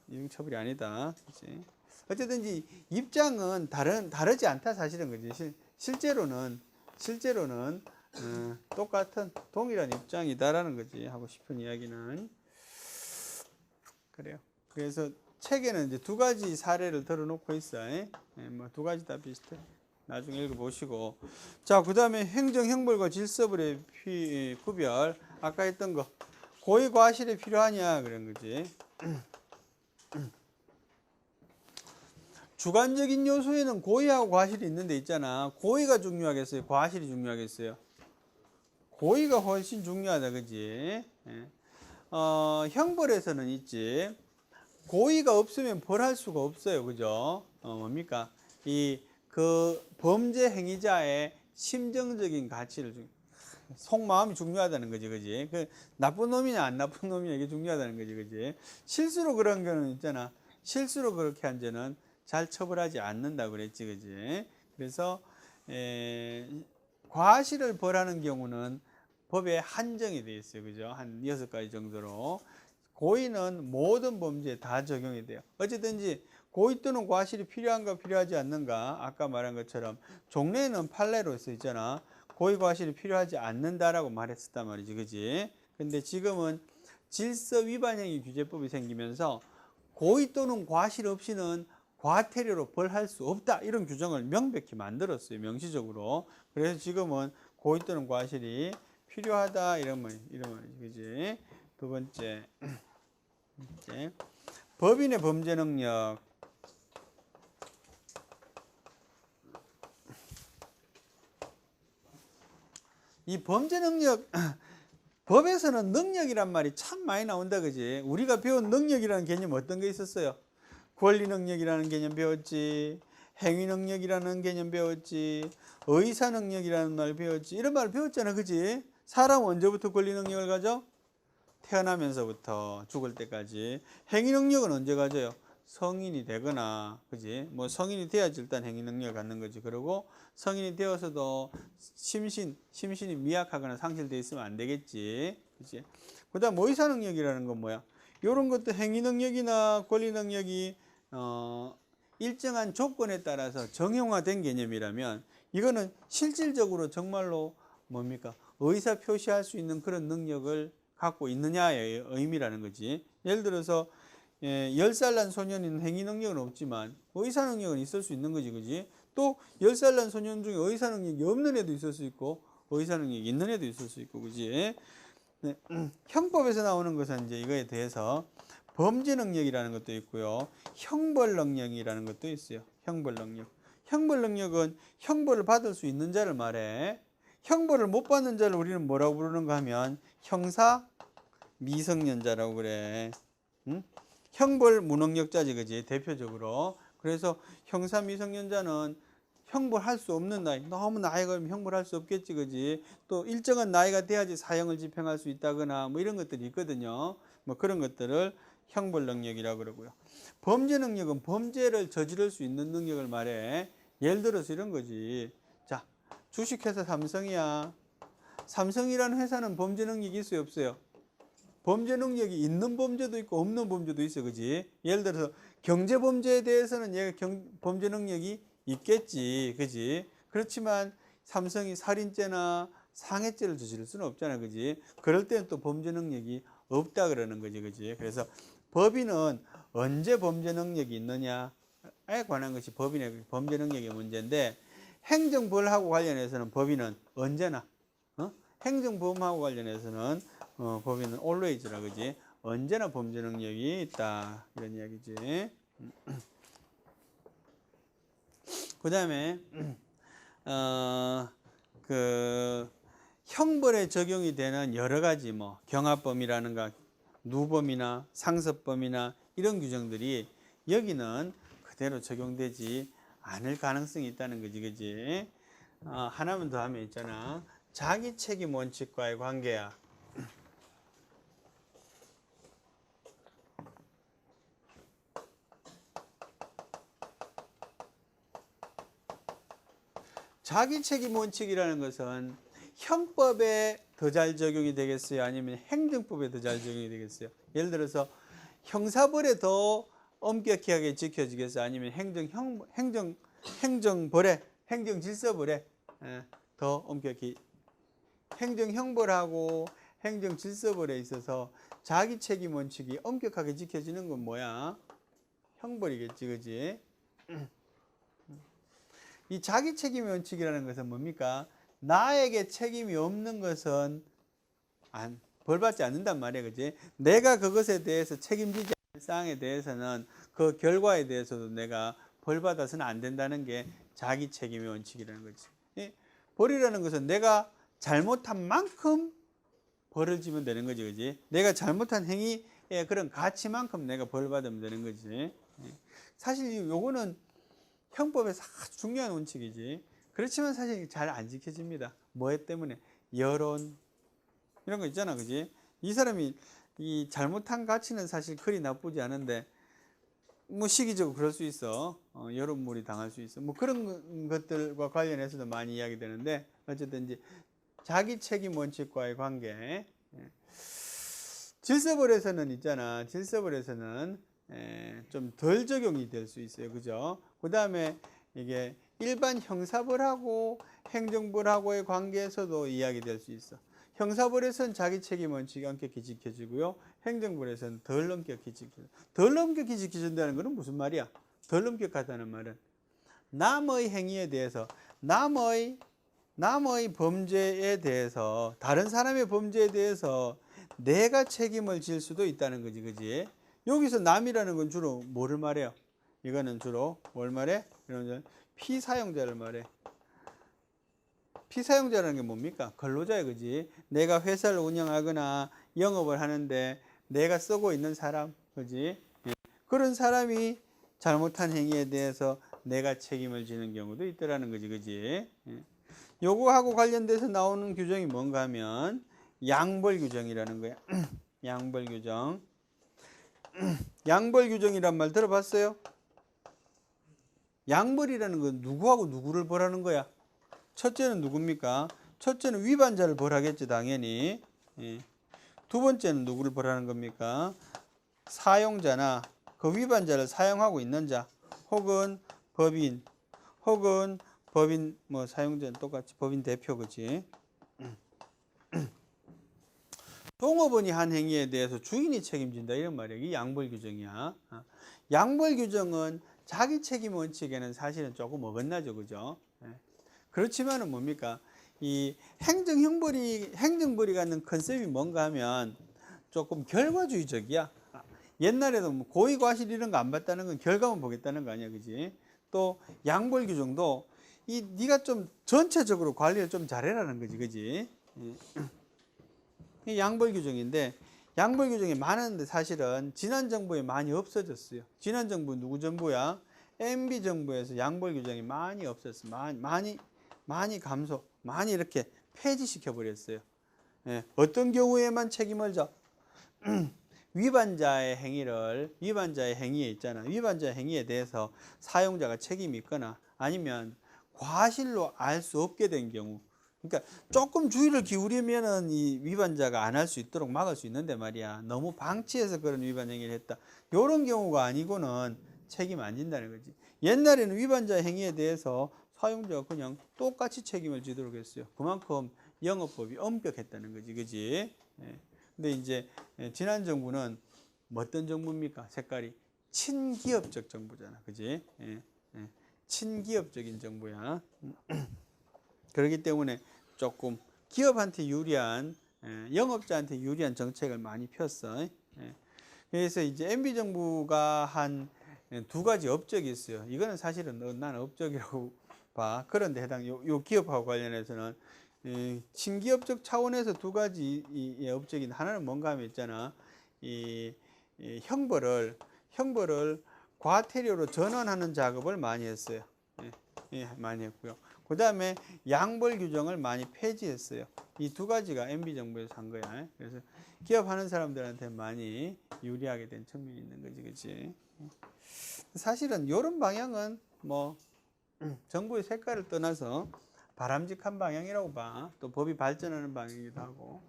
S1: 이중처벌이 아니다, 그지? 어쨌든지 입장은 다르지 않다, 사실은, 그지? 실제로는 똑같은 동일한 입장이다라는 거지, 하고 싶은 이야기는. 그래요. 그래서 책에는 이제 두 가지 사례를 들어놓고 있어. 뭐 두 가지 다 비슷해. 나중에 읽어보시고. 자, 그 다음에 행정, 형벌과 질서벌의 구별. 아까 했던 거. 고의 과실이 필요하냐, 그런 거지. 주관적인 요소에는 고의하고 과실이 있는데 있잖아. 고의가 중요하겠어요? 과실이 중요하겠어요? 고의가 훨씬 중요하다, 그지? 형벌에서는 있지. 고의가 없으면 벌할 수가 없어요, 그죠? 뭡니까? 그 범죄 행위자의 심정적인 가치를 속마음이 중요하다는 거지, 그지? 그 나쁜 놈이냐 안 나쁜 놈이냐 이게 중요하다는 거지, 그지? 실수로 그런 거는 있잖아. 실수로 그렇게 한 죄는 잘 처벌하지 않는다 그랬지, 그지? 그래서 과실을 벌하는 경우는 법에 한정이 되어 있어요, 그죠? 한 6가지 정도로. 고의는 모든 범죄에 다 적용이 돼요. 어쨌든지 고의 또는 과실이 필요한가 필요하지 않는가, 아까 말한 것처럼 종래에는 판례로 써 있잖아. 고의 과실이 필요하지 않는다라고 말했었단 말이지, 그지? 근데 지금은 질서 위반행위 규제법이 생기면서 고의 또는 과실 없이는 과태료로 벌할 수 없다, 이런 규정을 명백히 만들었어요, 명시적으로. 그래서 지금은 고의 또는 과실이 필요하다, 이런 말이지, 그지? 두 번째, 법인의 범죄 능력. 이 범죄 능력, 법에서는 능력이란 말이 참 많이 나온다, 그지? 우리가 배운 능력이라는 개념 어떤 게 있었어요? 권리 능력이라는 개념 배웠지, 행위 능력이라는 개념 배웠지, 의사 능력이라는 말 배웠지, 이런 말 배웠잖아, 그지? 사람 언제부터 권리 능력을 가져? 태어나면서부터 죽을 때까지. 행위 능력은 언제 가져요? 성인이 되거나, 그지? 뭐 성인이 돼야지 일단 행위 능력을 갖는 거지. 그리고 성인이 되어서도 심신이 미약하거나 상실되어 있으면 안 되겠지, 그지? 그다음 의사 능력이라는 건 뭐야? 이런 것도 행위 능력이나 권리 능력이 일정한 조건에 따라서 정형화된 개념이라면, 이거는 실질적으로 정말로 뭡니까? 의사 표시할 수 있는 그런 능력을 갖고 있느냐의 의미라는 거지. 예를 들어서 10살 난 소년은 행위 능력은 없지만 의사 능력은 있을 수 있는 거지, 그지? 또 10살 난 소년 중에 의사 능력이 없는 애도 있을 수 있고 의사 능력이 있는 애도 있을 수 있고, 그지? 네. 형법에서 나오는 것은 이제 이거에 대해서 범죄 능력이라는 것도 있고요, 형벌 능력이라는 것도 있어요. 형벌 능력. 형벌 능력은 형벌을 받을 수 있는 자를 말해. 형벌을 못 받는 자를 우리는 뭐라고 부르는가 하면 형사 미성년자라고 그래. 응? 형벌 무능력자지, 그지? 대표적으로. 그래서 형사 미성년자는 형벌할 수 없는 나이, 너무 나이가 어리면 형벌할 수 없겠지, 그지? 또 일정한 나이가 돼야지 사형을 집행할 수 있다거나 뭐 이런 것들이 있거든요. 뭐 그런 것들을 형벌 능력이라고 그러고요. 범죄 능력은 범죄를 저지를 수 있는 능력을 말해. 예를 들어서 이런 거지. 자, 주식회사 삼성이야. 삼성이라는 회사는 범죄 능력이 있어요, 없어요? 범죄 능력이 있는 범죄도 있고 없는 범죄도 있어, 그지? 예를 들어서 경제 범죄에 대해서는 얘가 범죄 능력이 있겠지, 그지? 그렇지만 삼성이 살인죄나 상해죄를 저지를 수는 없잖아, 그지? 그럴 때는 또 범죄 능력이 없다 그러는 거지, 그지? 그래서 법인은 언제 범죄 능력이 있느냐에 관한 것이 법인의 범죄 능력의 문제인데, 행정벌하고 관련해서는 법인은 언제나, 행정범하고 관련해서는 법인은 always라, 그지? 언제나 범죄 능력이 있다, 이런 이야기지. 그 다음에 그 형벌에 적용이 되는 여러 가지 뭐 경합범이라는가 누범이나 상습범이나 이런 규정들이 여기는 그대로 적용되지 않을 가능성이 있다는 거지, 그지? 하나만 더 하면 있잖아. 자기 책임 원칙과의 관계야. 자기 책임 원칙이라는 것은 형법에 더 잘 적용이 되겠어요? 아니면 행정법에 더 잘 적용이 되겠어요? 예를 들어서 형사벌에 더 엄격하게 지켜지겠어요? 아니면 행정벌에, 행정질서벌에 더 엄격히? 행정형벌하고 행정질서벌에 있어서 자기 책임 원칙이 엄격하게 지켜지는 건 뭐야? 형벌이겠지, 그지? 이 자기 책임 원칙이라는 것은 뭡니까? 나에게 책임이 없는 것은 벌받지 않는단 말이야, 그지? 내가 그것에 대해서 책임지지 않는 사항에 대해서는 그 결과에 대해서도 내가 벌받아서는 안 된다는 게 자기 책임의 원칙이라는 거지. 벌이라는 것은 내가 잘못한 만큼 벌을 지면 되는 거지, 그지? 내가 잘못한 행위의 그런 가치만큼 내가 벌받으면 되는 거지. 사실 요거는 형법에서 아주 중요한 원칙이지. 그렇지만 사실 잘 안 지켜집니다. 뭐 때문에? 여론 이런 거 있잖아, 그지? 이 사람이 이 잘못한 가치는 사실 그리 나쁘지 않은데 뭐 시기적으로 그럴 수 있어. 여론몰이 당할 수 있어. 뭐 그런 것들과 관련해서도 많이 이야기되는데, 어쨌든 이제 자기 책임 원칙과의 관계. 질서벌에서는 있잖아. 질서벌에서는 좀 덜 적용이 될 수 있어요, 그죠? 그 다음에 이게 일반 형사벌하고 행정벌하고의 관계에서도 이야기될 수 있어. 형사벌에서는 자기 책임 원칙이 엄격히 지켜지고요. 행정벌에서는 덜 엄격히 지켜져. 덜 엄격히 지켜진다는 것은 무슨 말이야? 덜 엄격하다는 말은 남의 행위에 대해서, 남의 범죄에 대해서, 다른 사람의 범죄에 대해서 내가 책임을 질 수도 있다는 거지, 그지? 여기서 남이라는 건 주로 뭐를 말해요? 이거는 주로 뭘 말해? 이런 피사용자를 말해. 피사용자라는 게 뭡니까? 근로자야, 그지? 내가 회사를 운영하거나 영업을 하는데 내가 쓰고 있는 사람, 그지? 그런 사람이 잘못한 행위에 대해서 내가 책임을 지는 경우도 있더라는 거지, 그지? 요거하고 관련돼서 나오는 규정이 뭔가 하면 양벌 규정이라는 거야. 양벌 규정. 양벌 규정이란 말 들어봤어요? 양벌이라는 건 누구하고 누구를 벌하는 거야? 첫째는 누굽니까? 첫째는 위반자를 벌하겠지, 당연히. 두 번째는 누구를 벌하는 겁니까? 사용자나 그 위반자를 사용하고 있는 자, 혹은 법인, 혹은 법인 뭐 사용자는 똑같이 법인 대표, 그지? 동업원이 한 행위에 대해서 주인이 책임진다, 이런 말이야. 이 양벌 규정이야. 양벌 규정은 자기 책임 원칙에는 사실은 조금 어긋나죠, 그죠? 그렇지만은 뭡니까? 이 행정벌이 갖는 컨셉이 뭔가 하면 조금 결과주의적이야. 옛날에도 뭐 고의과실 이런 거 안 봤다는 건 결과만 보겠다는 거 아니야, 그지? 또 양벌 규정도 네가 좀 전체적으로 관리를 좀 잘해라는 거지, 그지? 이 양벌 규정인데, 양벌 규정이 많은데 사실은 지난 정부에 많이 없어졌어요. 지난 정부 누구 정부야? MB 정부에서 양벌 규정이 많이 없었어. 많이 감소, 많이 이렇게 폐지시켜 버렸어요. 어떤 경우에만 책임을 져? 위반자의 행위에 있잖아. 위반자의 행위에 대해서 사용자가 책임이 있거나 아니면 과실로 알 수 없게 된 경우. 그러니까 조금 주의를 기울이면은 이 위반자가 안 할 수 있도록 막을 수 있는데 말이야. 너무 방치해서 그런 위반 행위를 했다. 이런 경우가 아니고는 책임 안 진다는 거지. 옛날에는 위반자 행위에 대해서 사용자가 그냥 똑같이 책임을 지도록 했어요. 그만큼 영업법이 엄격했다는 거지, 그지? 예. 근데 이제 지난 정부는 뭐 어떤 정부입니까? 색깔이 친기업적 정부잖아, 그지? 예. 예. 친기업적인 정부야. 그렇기 때문에 조금 기업한테 유리한, 영업자한테 유리한 정책을 많이 폈어. 예. 그래서 이제 MB 정부가 한 두 가지 업적이 있어요. 이거는 사실은 나는 업적이라고 봐. 그런데 요 기업하고 관련해서는 친기업적 차원에서 두 가지 이 업적인, 하나는 뭔가 하면 있잖아. 이 형벌을 과태료로 전환하는 작업을 많이 했어요. 예, 많이 했고요. 그 다음에 양벌 규정을 많이 폐지했어요. 이 두 가지가 MB 정부에서 한 거야. 그래서 기업하는 사람들한테 많이 유리하게 된 측면이 있는 거지, 그렇지? 사실은 이런 방향은 뭐 정부의 색깔을 떠나서 바람직한 방향이라고 봐. 또 법이 발전하는 방향이기도 하고.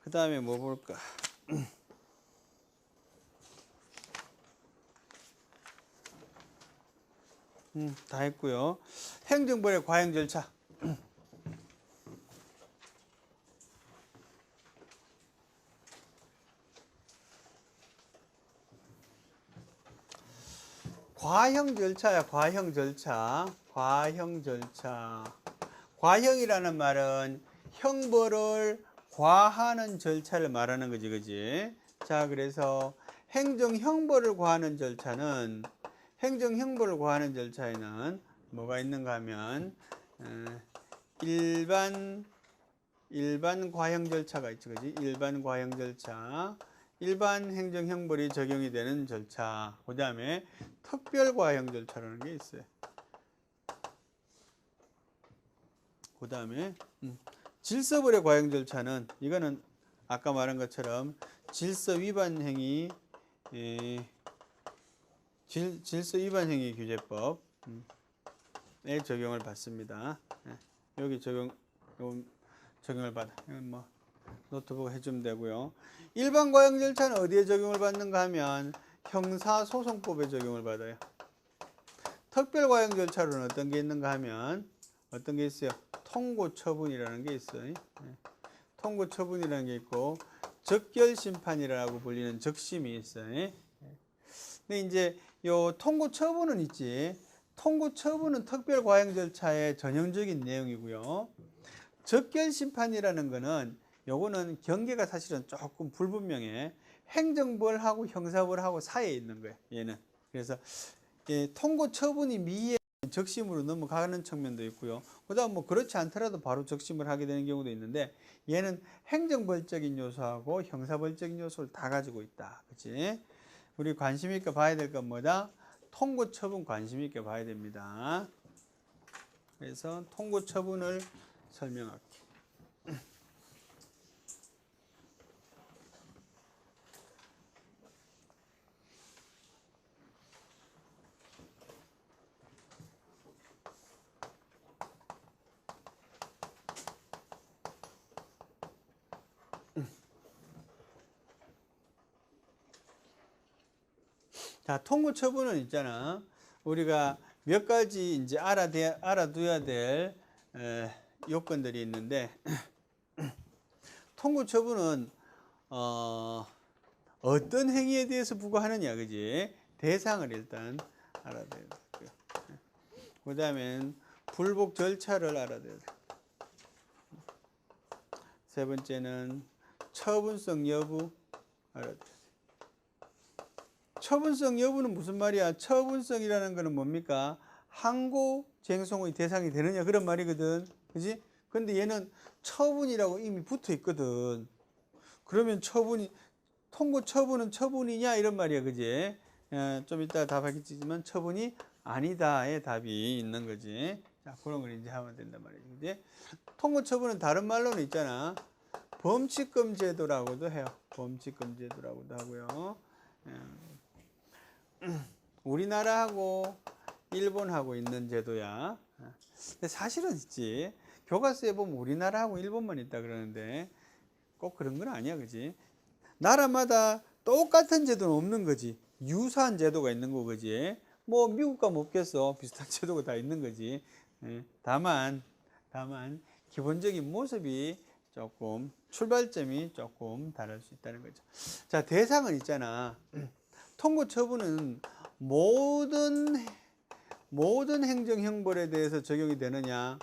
S1: 그 다음에 뭐 볼까? 다 했고요. 행정벌의 과형 절차. 과형 절차야, 과형 절차. 과형 절차. 과형이라는 말은 형벌을 과하는 절차를 말하는 거지, 그지? 자, 그래서 행정형벌을 과하는 절차는, 행정형벌을 과하는 절차에는 뭐가 있는가 하면, 일반 과형 절차가 있죠, 그지? 일반 과형 절차. 일반 행정형벌이 적용이 되는 절차. 그 다음에 특별 과형 절차라는 게 있어요. 그 다음에 질서벌의 과형 절차는, 이거는 아까 말한 것처럼 질서 위반 행위, 질서 위반 행위 규제법에 적용을 받습니다. 여기 적용을 받아. 이건 뭐 노트북 해주면 되고요. 일반 과형 절차는 어디에 적용을 받는가 하면 형사소송법에 적용을 받아요. 특별 과형 절차로는 어떤 게 있는가 하면, 어떤 게 있어요? 통고처분이라는 게 있어요. 통고처분이라는 게 있고, 적결심판이라고 불리는 적심이 있어요. 근데 이제 요 통고처분은 있지. 통고처분은 특별 과형 절차의 전형적인 내용이고요. 적결심판이라는 거는, 요거는 경계가 사실은 조금 불분명해. 행정벌하고 형사벌하고 사이에 있는 거예요, 얘는. 그래서 통고처분이 미에 적심으로 넘어가는 측면도 있고요. 그 다음 뭐 그렇지 않더라도 바로 적심을 하게 되는 경우도 있는데, 얘는 행정벌적인 요소하고 형사벌적인 요소를 다 가지고 있다. 그치? 우리 관심 있게 봐야 될 건 뭐다? 통고처분 관심 있게 봐야 됩니다. 그래서 통고처분을 설명할게. 자, 통고처분은 있잖아. 우리가 몇 가지 이제 알아둬야 될 요건들이 있는데, 통고처분은 어떤 행위에 대해서 부과하느냐, 그지? 대상을 일단 알아둬야 되고요. 그 다음엔 불복 절차를 알아둬야 돼. 세 번째는 처분성 여부 알아둬야 돼. 처분성 여부는 무슨 말이야? 처분성이라는 거는 뭡니까? 항고 쟁송의 대상이 되느냐, 그런 말이거든. 그지? 근데 얘는 처분이라고 이미 붙어 있거든. 그러면 통고 처분은 처분이냐, 이런 말이야. 그지? 좀 이따 답하겠지만 처분이 아니다의 답이 있는 거지. 자, 그런 걸 이제 하면 된단 말이지. 그지? 통고 처분은 다른 말로는 있잖아. 범칙금 제도라고도 해요. 범칙금 제도라고도 하고요. 우리나라하고 일본하고 있는 제도야. 근데 사실은 있지. 교과서에 보면 우리나라하고 일본만 있다 그러는데 꼭 그런 건 아니야, 그지? 나라마다 똑같은 제도는 없는 거지. 유사한 제도가 있는 거, 그지? 뭐 미국과 뭐 없겠어. 비슷한 제도가 다 있는 거지. 다만 기본적인 모습이 조금 출발점이 조금 다를 수 있다는 거죠. 자, 대상은 있잖아. 통고 처분은 모든 행정 형벌에 대해서 적용이 되느냐?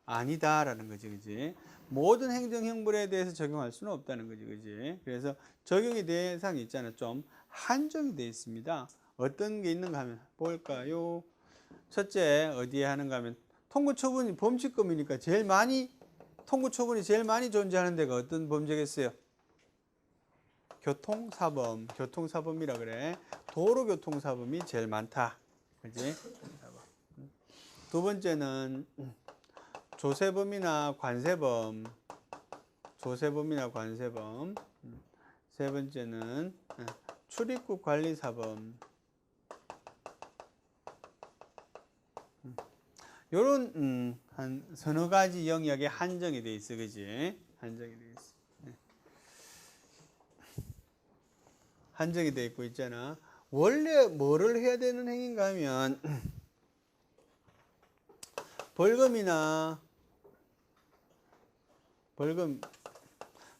S1: 아니다라는 거지, 그지? 모든 행정 형벌에 대해서 적용할 수는 없다는 거지, 그지? 그래서 적용의 대상이 있잖아. 좀 한정이 되어 있습니다. 어떤 게 있는가 하면 볼까요? 첫째, 어디에 하는가 하면 통고 처분이 범칙금이니까 통고 처분이 제일 많이 존재하는 데가 어떤 범죄겠어요? 교통사범이라 그래. 도로교통사범이 제일 많다. 그지? 두 번째는 조세범이나 관세범. 세 번째는 출입국 관리사범. 요런 한 서너 가지 영역에 한정이 돼 있어, 그지? 한정이 돼 있어. 한정이 돼 있고 있잖아. 원래 뭐를 해야 되는 행위인가 하면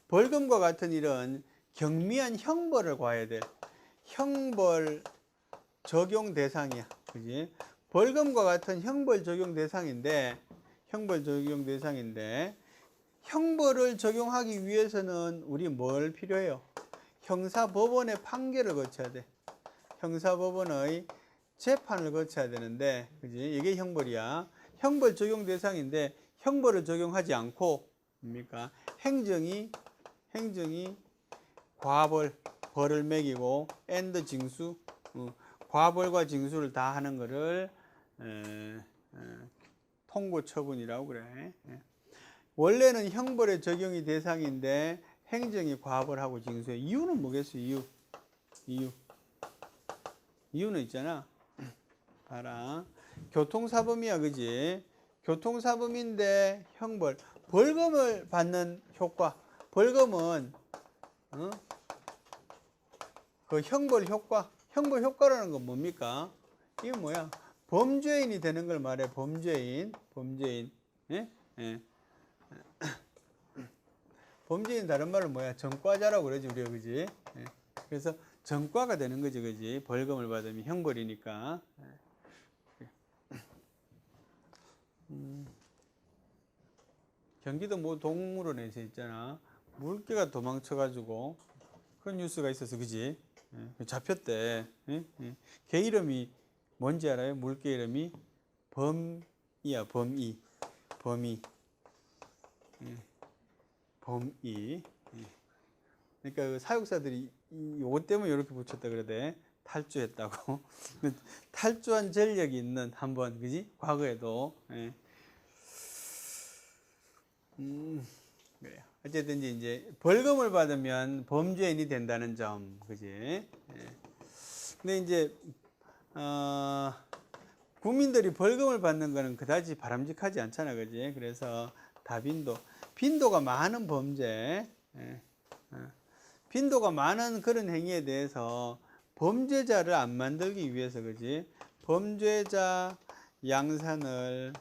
S1: 벌금과 같은 이런 경미한 형벌을 과해야 돼. 형벌 적용 대상이야. 그지? 벌금과 같은 형벌 적용 대상인데 형벌을 적용하기 위해서는 우리 뭘 필요해요? 형사법원의 판결을 거쳐야 돼. 형사법원의 재판을 거쳐야 되는데, 그지? 이게 형벌이야. 형벌 적용 대상인데 형벌을 적용하지 않고 뭡니까? 행정이 벌을 매기고 and 징수, 과벌과 징수를 다 하는 거를 통고 처분이라고 그래. 원래는 형벌의 적용이 대상인데 행정이 과벌하고 징수해. 이유는 뭐겠어요? 이유는 있잖아. 봐라. 교통사범이야, 그지? 교통사범인데 형벌. 벌금을 받는 효과. 벌금은 그 형벌 효과라는 건 뭡니까? 이게 뭐야? 범죄인이 되는 걸 말해. 범죄인. 예? 범죄인 다른 말로 뭐야? 전과자라고 그러지, 우리가, 그지? 예. 그래서 전과가 되는 거지, 그지? 벌금을 받으면 형벌이니까. 경기도 뭐 동물원에서 있잖아. 물개가 도망쳐가지고 그런 뉴스가 있어서, 그지? 잡혔대. 걔 이름이 뭔지 알아요? 물개 이름이 범이야. 범이. 그러니까 그 사육사들이 요거 때문에 이렇게 붙였다 그러대. 탈주했다고. 탈주한 전력이 있는 한번, 그지? 과거에도. 그래요. 어쨌든 이제 벌금을 받으면 범죄인이 된다는 점, 그지? 근데 이제 국민들이 벌금을 받는 거는 그다지 바람직하지 않잖아, 그지? 그래서 빈도가 많은 범죄, 빈도가 많은 그런 행위에 대해서 범죄자를 안 만들기 위해서, 그지? 범죄자 양산을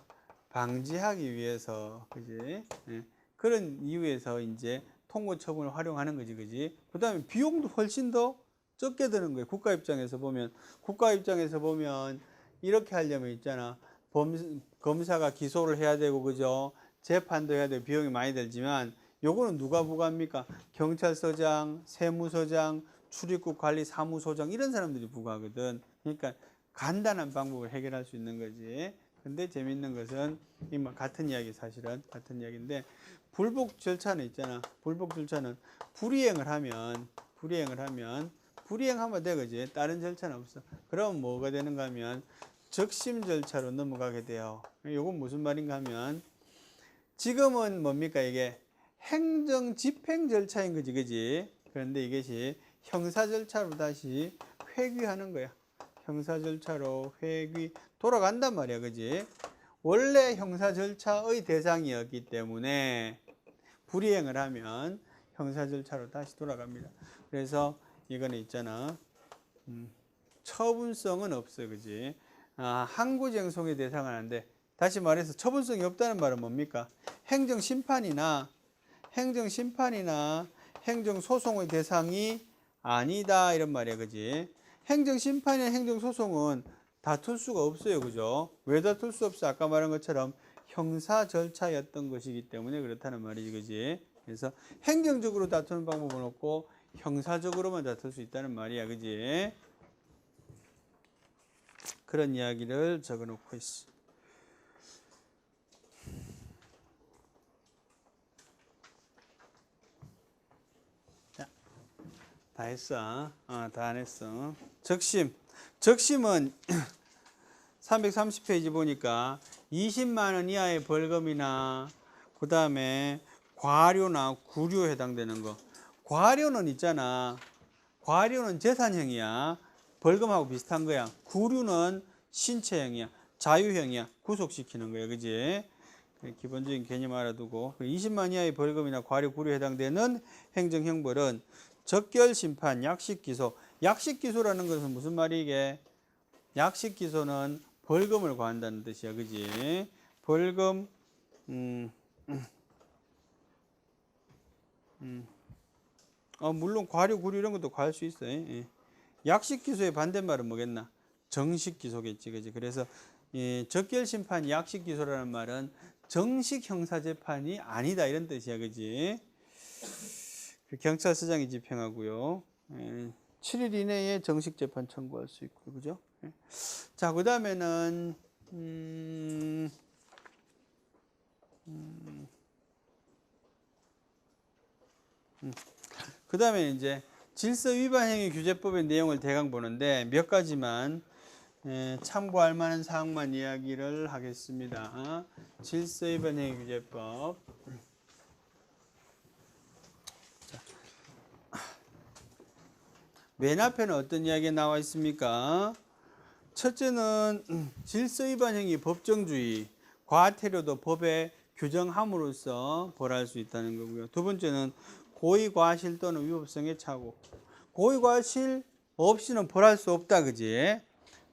S1: 방지하기 위해서, 그지? 그런 이유에서 이제 통고 처분을 활용하는 거지, 그지? 그 다음에 비용도 훨씬 더 적게 드는 거예요. 국가 입장에서 보면 이렇게 하려면 있잖아. 검사가 기소를 해야 되고, 그죠? 재판도 해야 되고, 비용이 많이 들지만, 요거는 누가 부과합니까? 경찰서장, 세무서장, 출입국 관리 사무소장, 이런 사람들이 부과하거든. 그러니까 간단한 방법을 해결할 수 있는 거지. 근데 재밌는 것은 같은 이야기, 사실은 같은 이야기인데, 불복 절차는 있잖아. 불복 절차는 불이행하면 돼, 그지? 다른 절차는 없어. 그럼 뭐가 되는가 하면 적심 절차로 넘어가게 돼요. 이건 무슨 말인가 하면, 지금은 뭡니까? 이게 행정 집행 절차인 거지, 그지? 그런데 이것이 형사 절차로 다시 회귀하는 거야. 형사 절차로 회귀 돌아간단 말이야, 그지? 원래 형사 절차의 대상이었기 때문에 불이행을 하면 형사 절차로 다시 돌아갑니다. 그래서 이거는 있잖아. 처분성은 없어, 그지? 항구쟁송의 대상은 안 돼. 다시 말해서 처분성이 없다는 말은 뭡니까? 행정심판이나 행정소송의 대상이 아니다 이런 말이야, 그지? 행정심판이나 행정소송은 다툴 수가 없어요, 그죠? 왜 다툴 수 없어? 아까 말한 것처럼 형사 절차였던 것이기 때문에 그렇다는 말이지, 그지? 그래서 행정적으로 다투는 방법은 없고 형사적으로만 다툴 수 있다는 말이야, 그지? 그런 이야기를 적어놓고 있어. 자, 다 했어. 다 안 했어. 적심은 330페이지 보니까 20만 원 이하의 벌금이나 그 다음에 과료나 구류에 해당되는 거. 과료는 있잖아. 과료는 재산형이야. 벌금하고 비슷한 거야. 구류는 신체형이야. 자유형이야. 구속시키는 거야. 그지? 기본적인 개념 알아두고 20만 이하의 벌금이나 과료, 구류에 해당되는 행정형벌은 적결심판, 약식기소. 약식기소라는 것은 무슨 말이게? 약식기소는 벌금을 과한다는 뜻이야. 그지? 벌금 물론 과료, 구류 이런 것도 과할 수 있어요. 예. 약식기소의 반대말은 뭐겠나? 정식기소겠지. 그지? 그래서 적결심판, 약식기소라는 말은 정식 형사재판이 아니다 이런 뜻이야. 그지? 경찰서장이 집행하고요. 7일 이내에 정식재판 청구할 수 있고, 그죠? 자, 그 다음에는 그 다음에 이제 질서위반행위 규제법의 내용을 대강 보는데 몇 가지만 참고할 만한 사항만 이야기를 하겠습니다. 질서위반행위 규제법. 맨 앞에는 어떤 이야기가 나와 있습니까? 첫째는 질서위반행위 법정주의, 과태료도 법에 규정함으로써 벌할 수 있다는 거고요. 두 번째는 고의과실 또는 위법성의 착오. 고의과실 없이는 벌할 수 없다, 그지?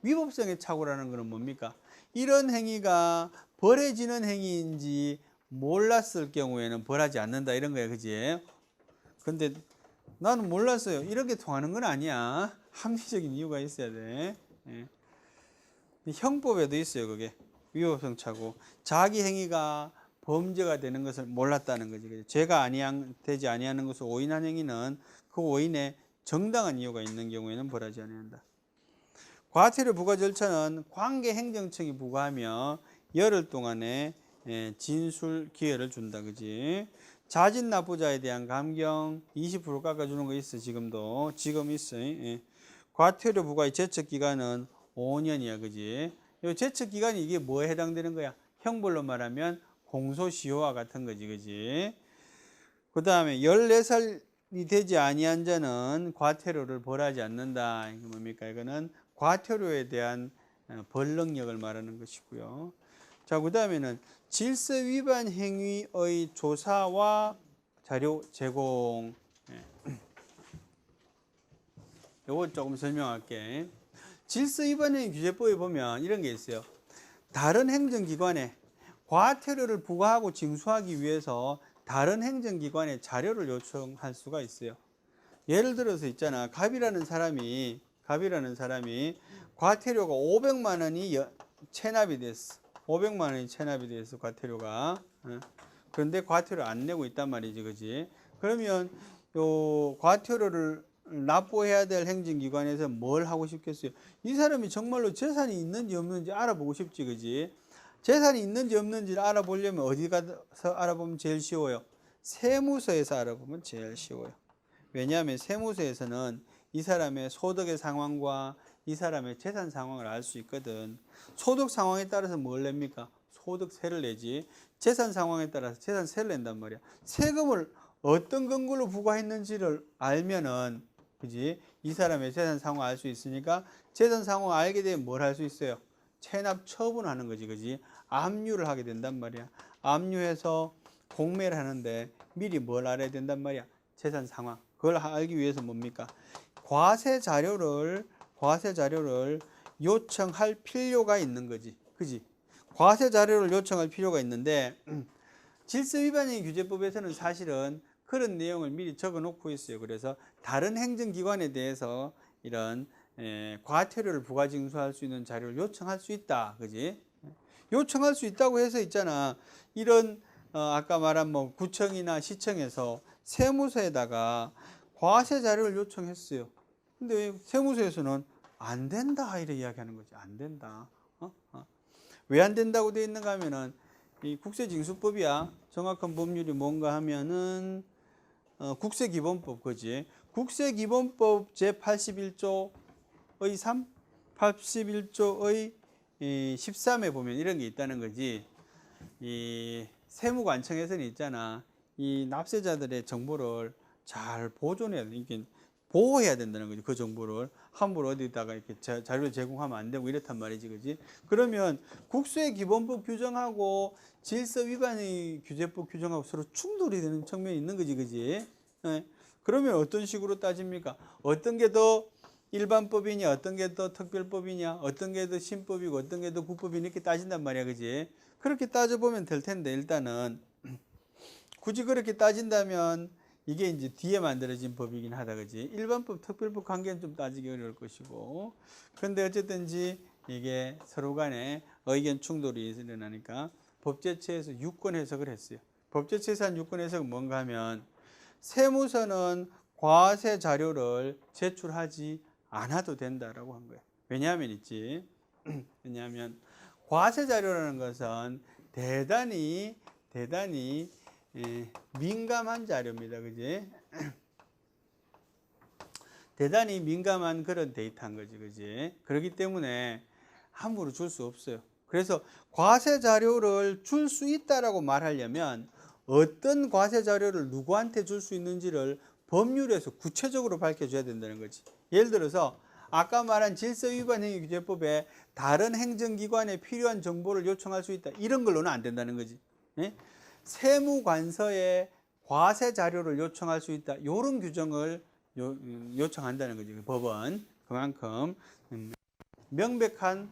S1: 위법성의 착오라는 것은 뭡니까? 이런 행위가 벌해지는 행위인지 몰랐을 경우에는 벌하지 않는다 이런 거야, 그지? 근데 나는 몰랐어요. 이렇게 통하는 건 아니야. 합리적인 이유가 있어야 돼. 형법에도 있어요, 그게. 위법성 착오. 자기 행위가 범죄가 되는 것을 몰랐다는 거지. 죄가 되지 아니하는 것을 오인한 행위는 그 오인에 정당한 이유가 있는 경우에는 벌하지 아니한다. 과태료 부과 절차는 관계행정청이 부과하며 열흘 동안의 진술 기회를 준다, 그지? 자진 납부자에 대한 감경 20% 깎아주는 거 있어. 지금 있어. 과태료 부과의 제척 기간은 5년이야, 그지? 이 제척 기간이 이게 뭐에 해당되는 거야? 형벌로 말하면 공소시효와 같은 거지, 그지? 그 다음에 14살이 되지 아니한 자는 과태료를 벌하지 않는다. 이게 뭡니까? 이거는 과태료에 대한 벌능력을 말하는 것이고요. 자, 그 다음에는 질서 위반 행위의 조사와 자료 제공. 요거 조금 설명할게. 질서 위반 행위 규제법에 보면 이런 게 있어요. 다른 행정기관에 과태료를 부과하고 징수하기 위해서 다른 행정기관에 자료를 요청할 수가 있어요. 예를 들어서 있잖아. 갑이라는 사람이 과태료가 500만 원이 체납이 됐어. 500만 원이 체납이 돼서 과태료가. 그런데 과태료 안 내고 있단 말이지, 그지? 그러면 요 과태료를 납부해야 될 행정기관에서 뭘 하고 싶겠어요? 이 사람이 정말로 재산이 있는지 없는지 알아보고 싶지, 그지? 재산이 있는지 없는지를 알아보려면 어디 가서 알아보면 제일 쉬워요? 세무서에서 알아보면 제일 쉬워요. 왜냐하면 세무서에서는 이 사람의 소득의 상황과 이 사람의 재산 상황을 알 수 있거든. 소득 상황에 따라서 뭘 냅니까? 소득세를 내지 재산 상황에 따라서 재산세를 낸단 말이야. 세금을 어떤 근거로 부과했는지를 알면은 그지? 이 사람의 재산 상황을 알 수 있으니까 재산 상황을 알게 되면 뭘 할 수 있어요? 체납 처분하는 거지, 그지? 압류를 하게 된단 말이야. 압류해서 공매를 하는데 미리 뭘 알아야 된단 말이야? 재산 상황. 그걸 알기 위해서 뭡니까? 과세 자료를 요청할 필요가 있는 거지. 그지? 과세 자료를 요청할 필요가 있는데 질서위반행 규제법에서는 사실은 그런 내용을 미리 적어 놓고 있어요. 그래서 다른 행정기관에 대해서 이런 과태료를 부과징수할 수 있는 자료를 요청할 수 있다. 그지? 요청할 수 있다고 해서 있잖아. 이런 아까 말한 뭐 구청이나 시청에서 세무서에다가 과세 자료를 요청했어요. 근데 세무서에서는 안 된다 이렇게 이야기하는 거지. 안 된다. 왜 안 된다고 되어 있는가 하면은 이 국세징수법이야. 정확한 법률이 뭔가 하면은 국세기본법 그지. 국세기본법 제81조의 3, 81조의 13에 보면 이런 게 있다는 거지. 이 세무관청에서는 있잖아. 이 납세자들의 정보를 잘 보존해야 돼. 이게 보호해야 된다는 거지. 그 정보를 함부로 어디다가 이렇게 자료 제공하면 안 되고 이렇단 말이지, 그지? 그러면 국세기본법 규정하고 질서위반의 규제법 규정하고 서로 충돌이 되는 측면이 있는 거지, 그지? 네. 그러면 어떤 식으로 따집니까? 어떤 게 더 일반법이냐, 어떤 게 더 특별법이냐, 어떤 게 더 신법이고, 어떤 게 더 국법이냐 이렇게 따진단 말이야, 그지? 그렇게 따져보면 될 텐데 일단은 굳이 그렇게 따진다면 이게 이제 뒤에 만들어진 법이긴 하다, 그지? 일반법, 특별법 관계는 좀 따지기 어려울 것이고. 그런데 어쨌든지 이게 서로 간에 의견 충돌이 일어나니까 법제처에서 유권 해석을 했어요. 법제처에서 한 유권 해석은 뭔가 하면 세무서는 과세 자료를 제출하지 않아도 된다라고 한 거예요. 왜냐하면 있지. 왜냐하면 과세 자료라는 것은 대단히 민감한 자료입니다. 그지? 대단히 민감한 그런 데이터인 거지. 그지? 그렇기 때문에 함부로 줄 수 없어요. 그래서 과세 자료를 줄 수 있다라고 말하려면 어떤 과세 자료를 누구한테 줄 수 있는지를 법률에서 구체적으로 밝혀줘야 된다는 거지. 예를 들어서 아까 말한 질서위반행위규제법에 다른 행정기관에 필요한 정보를 요청할 수 있다. 이런 걸로는 안 된다는 거지. 네? 세무관서에 과세 자료를 요청할 수 있다. 이런 규정을 요청한다는 거지. 법은 그만큼 명백한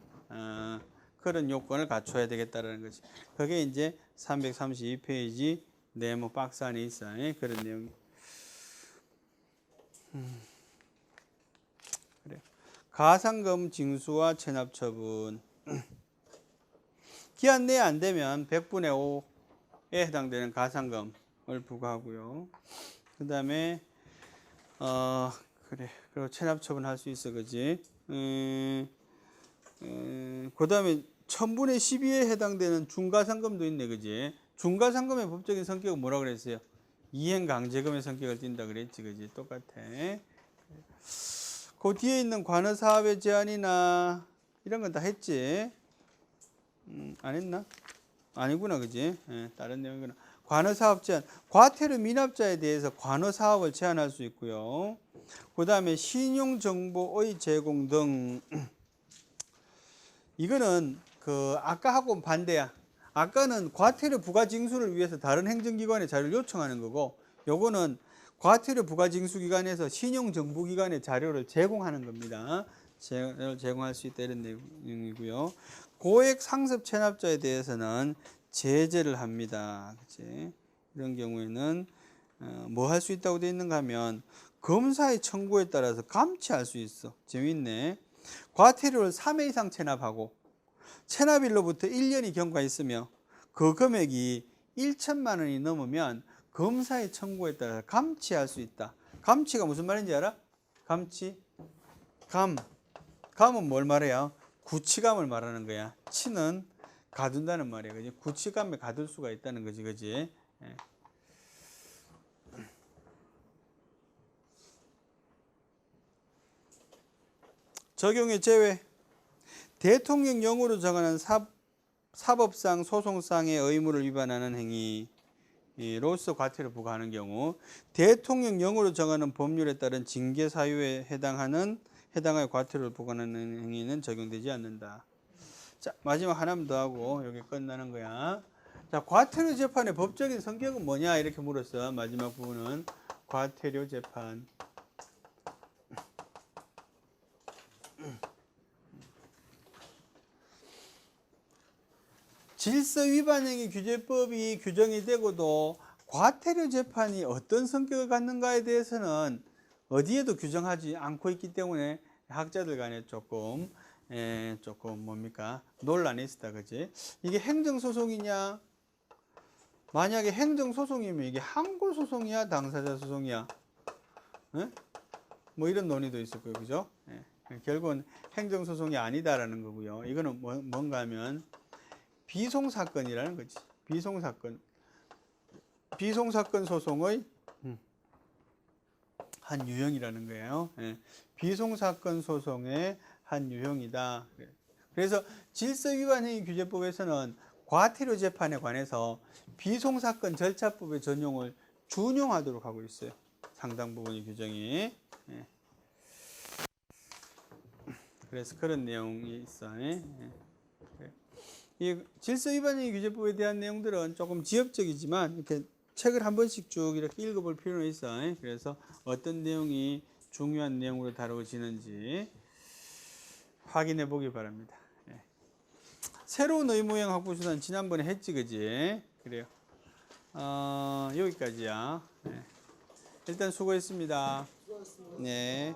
S1: 그런 요건을 갖춰야 되겠다는 거지. 그게 이제 332페이지 네모 박스 안에 있어. 그런 내용이. 그래. 가산금 징수와 체납처분. 기한 내에 안 되면 100분의 5에 해당되는 가산금을 부과하고요. 그 다음에 그래. 그리고 체납처분 할 수 있어, 그지? 그 다음에 1000분의 12에 해당되는 중과상금도 있네, 그지? 중과상금의 법적인 성격은 뭐라 그랬어요? 이행강제금의 성격을 띈다 그랬지, 그지? 똑같아. 그 뒤에 있는 관어사업의 제한이나 이런 건 다 했지? 안 했나? 아니구나, 그지? 다른 내용이구나. 관어사업 제한. 과태료 미납자에 대해서 관어사업을 제한할 수 있고요. 그 다음에 신용정보의 제공 등. 이거는 아까하고 반대야. 아까는 과태료 부과징수를 위해서 다른 행정기관에 자료를 요청하는 거고, 요거는 과태료 부과징수기관에서 신용정보기관에 자료를 제공하는 겁니다. 자료를 제공할 수 있다 이런 내용이고요. 고액 상습 체납자에 대해서는 제재를 합니다. 그치? 이런 경우에는 뭐 할 수 있다고 되어 있는가 하면 검사의 청구에 따라서 감치할 수 있어. 재밌네. 과태료를 3회 이상 체납하고 체납일로부터 1년이 경과했으며 그 금액이 1천만 원이 넘으면 검사의 청구에 따라 감치할 수 있다. 감치가 무슨 말인지 알아? 감치? 감은 뭘 말해요? 구치감을 말하는 거야. 치는 가둔다는 말이야. 그지? 구치감에 가둘 수가 있다는 거지. 그지? 예. 적용의 제외. 대통령령으로 정하는 사법상 소송상의 의무를 위반하는 행위로서 과태료 부과하는 경우, 대통령령으로 정하는 법률에 따른 징계 사유에 해당하여 과태료를 부과하는 행위는 적용되지 않는다. 자, 마지막 하나만 더 하고 여기 끝나는 거야. 자, 과태료 재판의 법적인 성격은 뭐냐 이렇게 물었어. 마지막 부분은 과태료 재판. 질서위반행위 규제법이 규정이 되고도 과태료 재판이 어떤 성격을 갖는가에 대해서는 어디에도 규정하지 않고 있기 때문에 학자들 간에 조금 뭡니까? 논란이 있었다, 그지? 이게 행정소송이냐? 만약에 행정소송이면 이게 항고소송이야, 당사자소송이야? 예? 뭐 이런 논의도 있을 거예요, 그죠? 예. 결국은 행정소송이 아니다라는 거고요. 이거는 뭔가 하면 비송사건이라는 거지. 비송사건 소송의 한 유형이라는 거예요. 예. 비송사건 소송의 한 유형이다. 그래서 질서위반행위 규제법에서는 과태료 재판에 관해서 비송사건 절차법의 전용을 준용하도록 하고 있어요. 상당 부분의 규정이. 예. 그래서 그런 내용이 있어. 예. 이 질서위반행위 규제법에 대한 내용들은 조금 지엽적이지만 이렇게 책을 한 번씩 쭉 이렇게 읽어볼 필요는 있어. 그래서 어떤 내용이 중요한 내용으로 다루어지는지 확인해 보기 바랍니다. 새로운 의무형 학부수단 지난번에 했지, 그지? 그래요. 여기까지야. 일단 수고했습니다. 네.